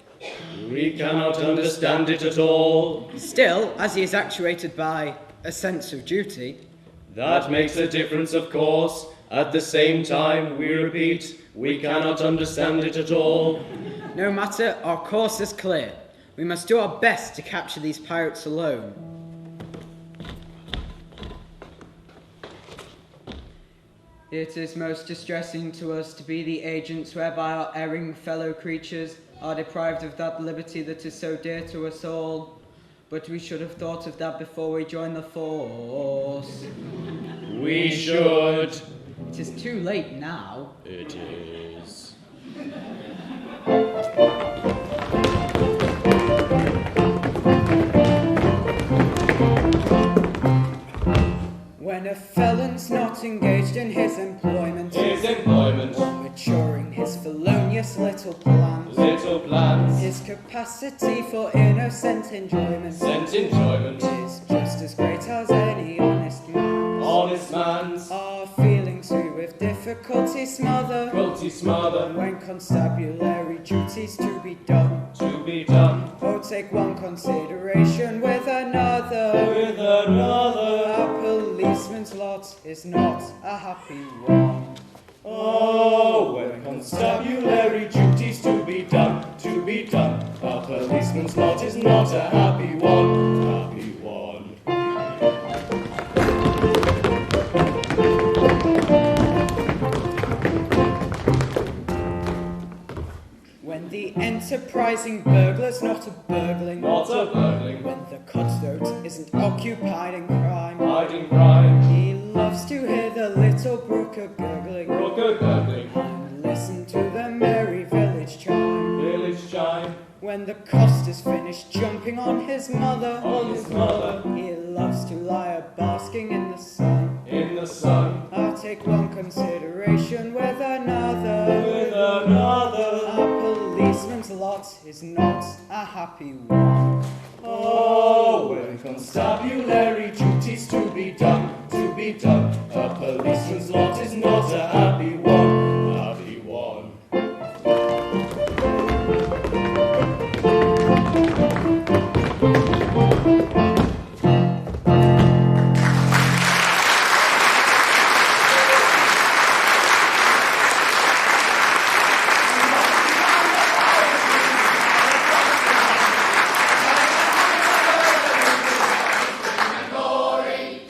We cannot understand it at all. Still, as he is actuated by a sense of duty, That makes a difference, of course. At the same time, we repeat, we cannot understand it at all. No matter, our course is clear. We must do our best to capture these pirates alone. It is most distressing to us to be the agents whereby our erring fellow creatures are deprived of that liberty that is so dear to us all. But we should have thought of that before we joined the force. We should. It is too late now. It is. When a felon's not engaged in his employment, maturing his felonious little plans, his capacity for innocent enjoyment, is just as great as any honest man's. Our feelings we with difficulty smother, when constabulary duties to be done. Oh, take one consideration with another. Our policeman's lot is not a happy one. Oh, when constabulary duties to be done. Our policeman's lot is not a happy one. When the enterprising burglar's not a burgling, when the cutthroat isn't occupied in crime, he loves to hear the little brook a gurgling, and listen to the merry village chime. When the cost is finished jumping on his mother, he loves to lie a-basking in the sun. I'll take one consideration with another. Our policeman's lot is not a happy one. Oh, when constabulary duties to be done. A policeman's lot is not a happy one.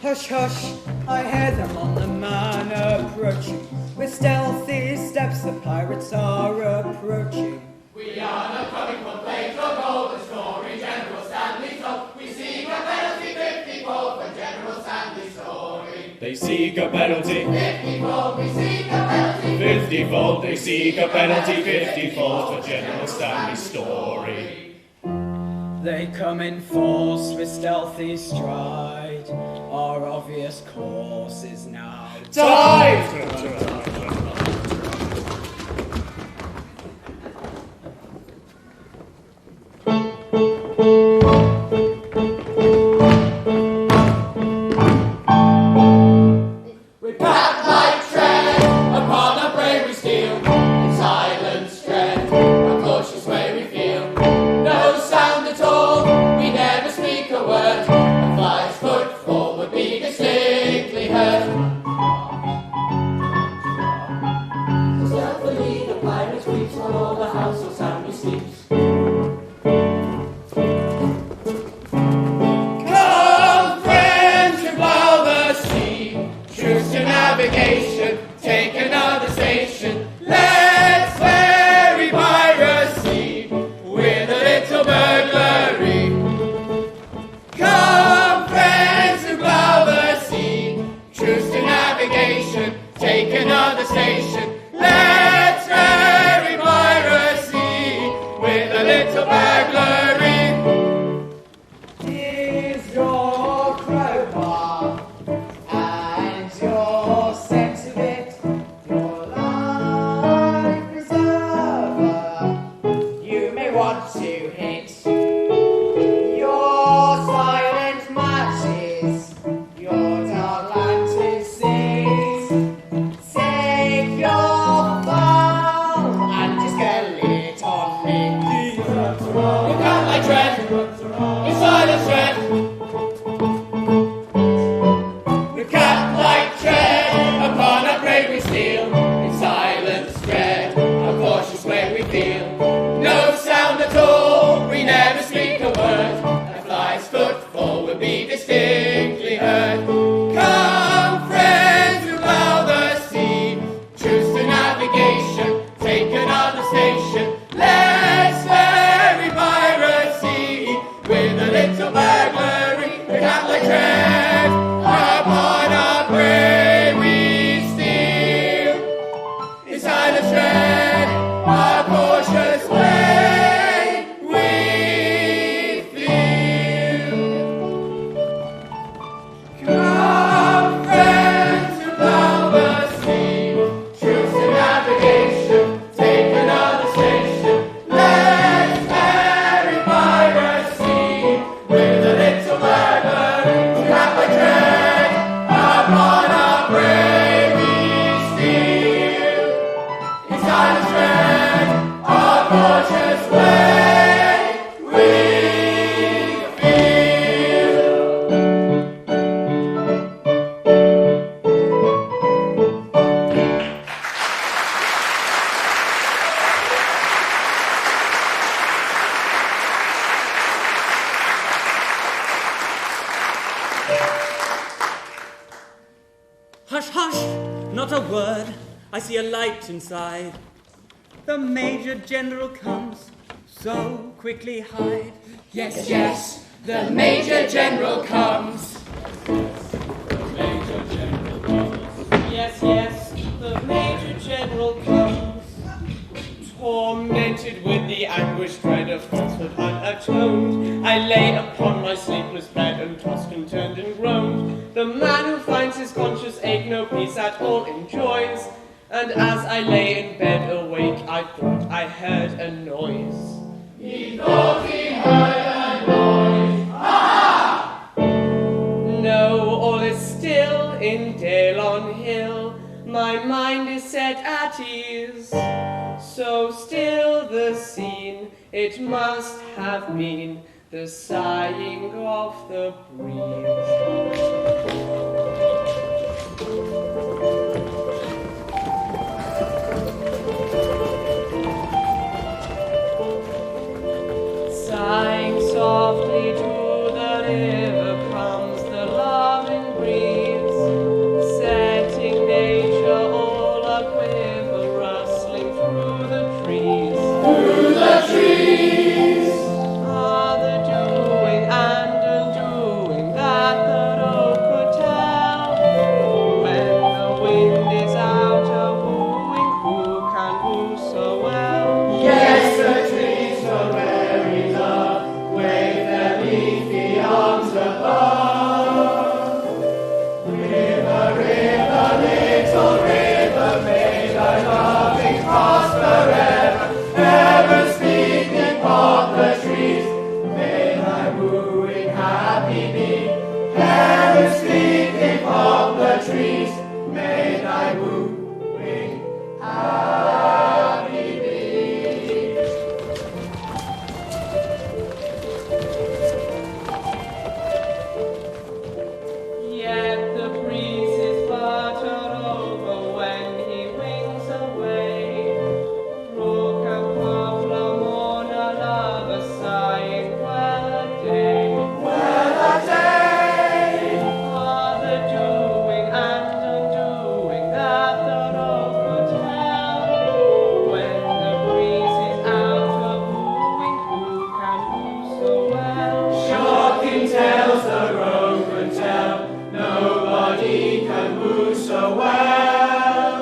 Hush, hush, I hear them on the man approaching. With stealthy steps the pirates are approaching. We are not coming from plague or golden story, General Stanley told. We seek a penalty 50-fold for General Stanley's story. They seek a penalty 50-fold, we seek a penalty 50-fold. They seek a penalty 50-fold for General Stanley's story. They come in force with stealthy stride. Our obvious course is now Dive! With bat-like tread upon a brave we steal, in silence tread, a cautious way we feel. No sound at all, we never speak a word. A fly's foot forward be distinctly heard. Stealthily the pirate creeps on all the house or sound we sleeps. Come, friends, who plough the sea, truce to navigation, take another station. Let's ferry piracy with a little burglary. Come, friends, who plough the sea, truce to navigation, take another station. Let's ferry piracy with station. Let's merry piracy with a little burglary. The Catholic tread upon our prey we steal. In silent tread, our cautious way we feel. Come, friends, to plough the sea. Truce in navigation, take another station. Let's merry piracy with a little burglary. To Catholic tread upon our prey we steal. In silent tread, our cautious way we feel. Hush, hush, not a word. I see a light inside. The Major General comes, so quickly hide. Yes, yes, the Major General comes. Yes, yes, the Major General comes. Tormented with the anguish dread of falsehood unatoned, I lay upon my sleepless bed and tossed and turned and groaned. The man who finds his conscious ache no peace at all enjoys, and as I lay in bed awake, I thought I heard a noise. He thought he heard a noise. Ha! No, all is still in Dale on Hill. My mind is set at ease. So still the scene, it must have been the sighing of the breeze. Sighing softly to the river comes the loving breeze, setting nature all a-quiver, rustling through the trees. Through the trees. Ah, the doing and undoing that the road could tell. When the wind is out a-wooing, who can woo so well? Yes, the trees are very love, wave their leafy arms above. River, river, little river, may thy loving prosper ever, ever speaking poplar trees. May thy wooing happy be, ever speaking poplar trees. May thy wooing happy be. Yet the breezes flutter over when he wings away. Brook and poplar mourn a lover sighing, well a day. Well a day. Ah, the doing and undoing that the road could tell. When the breeze is out a-wooing, who can woo so well? Shocking tales the road could tell, nobody can woo so well.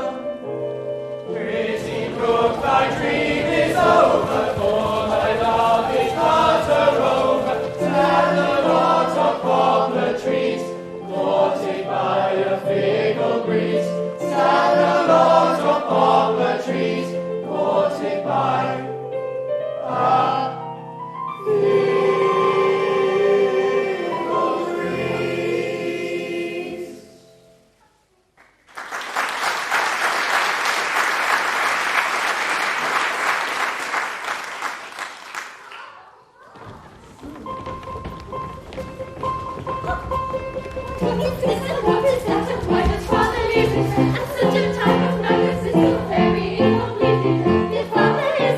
Pretty brook, thy dream is over, for thy love is but a rover. Stand the lot of poplar trees, courted by a fickle breeze. Stand the lot of poplar trees, courted by a fickle breeze. What is that a private father lives in? At such a time of night, this is so very incomplete. The father is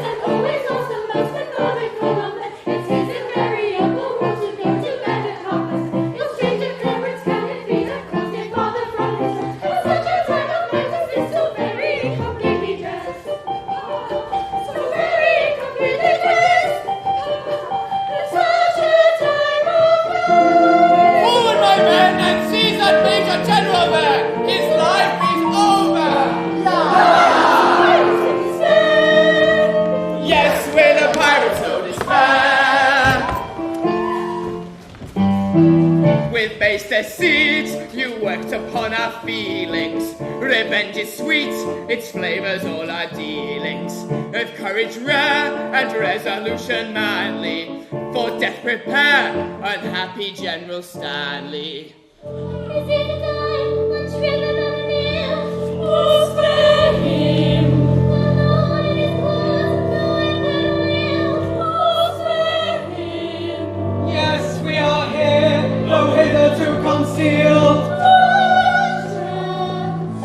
placed their seeds, you worked upon our feelings. Revenge is sweet, its flavors all our dealings. Of courage rare and resolution manly, for death prepare, unhappy General Stanley. Is it a time when shriveled on a nail? Oh, spare him! Alone in his cause, knowing that will. Oh, spare him! Yes, we are here, though hitherto concealed.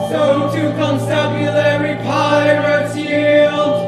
So to constabulary pirates yield.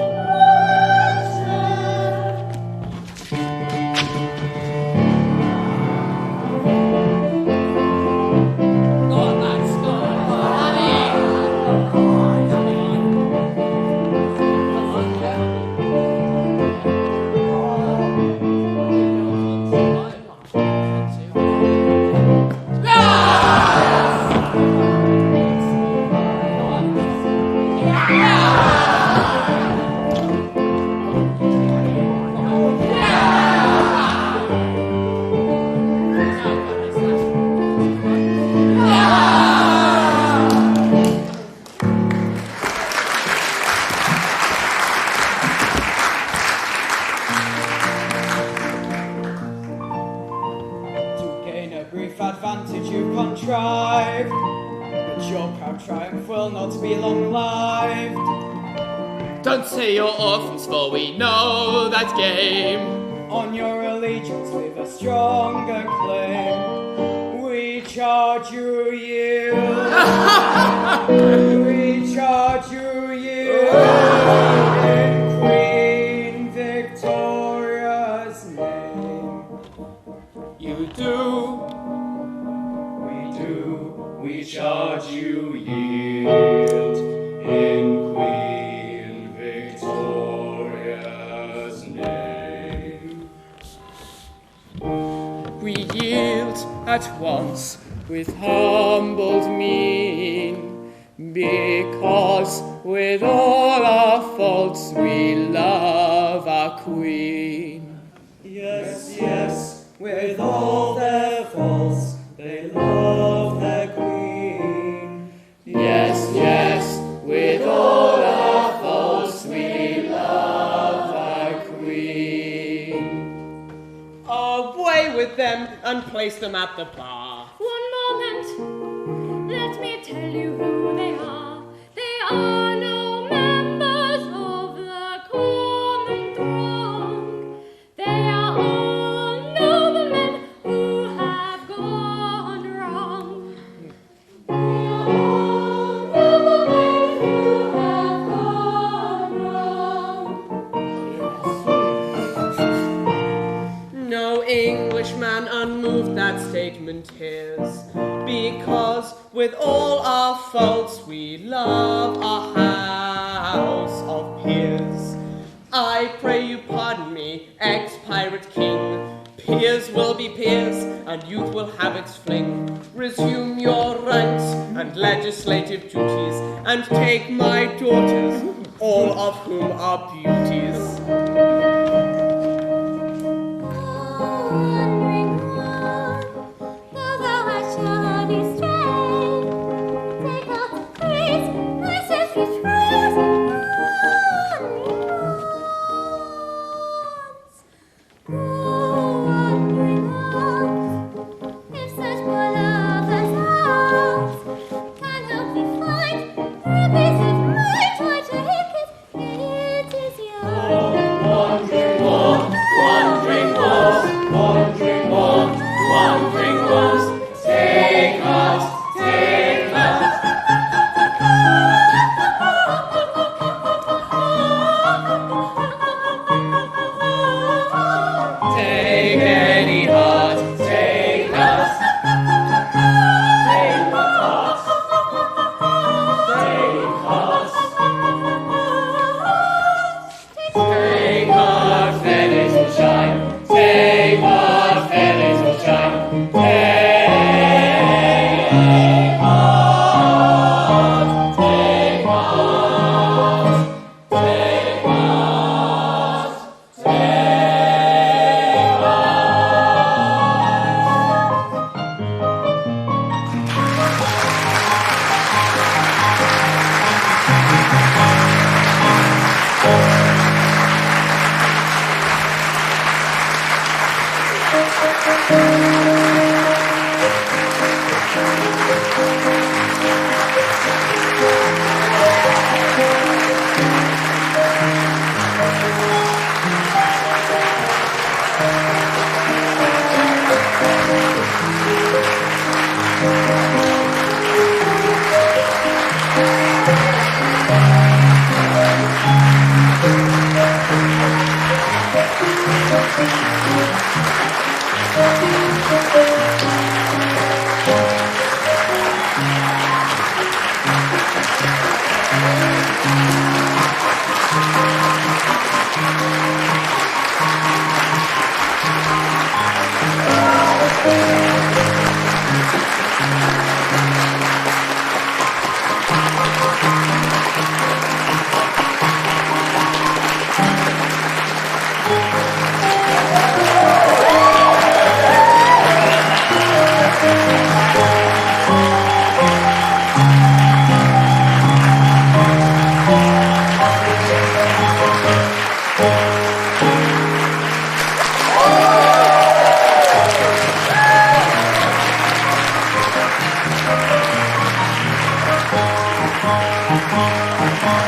Advantage you've contrived, but your proud triumph will not be long-lived. Don't say you're orphans, for we know that game. On your allegiance we've a stronger claim. We charge you yield. We charge you yield. In Queen Victoria's name. You do. We charge you yield in Queen Victoria's name. We yield at once with humbled mien, because with all our faults we love our Queen. Yes, yes, with all their faults they love their Queen. Yes, yes, with all our faults we love our Queen. Away with them and place them at the bar. One moment, let me tell you who they are. They are no members of the common throng. They are all noblemen who have gone wrong. They are all noblemen who have gone wrong. No Englishman unmoved that statement hears, because with all our faults we love our House of Peers. I pray you pardon me, ex-pirate king. Peers will be peers, and youth will have its fling. Resume your ranks and legislative duties, and take my daughters, all of whom are beauties. Thank you.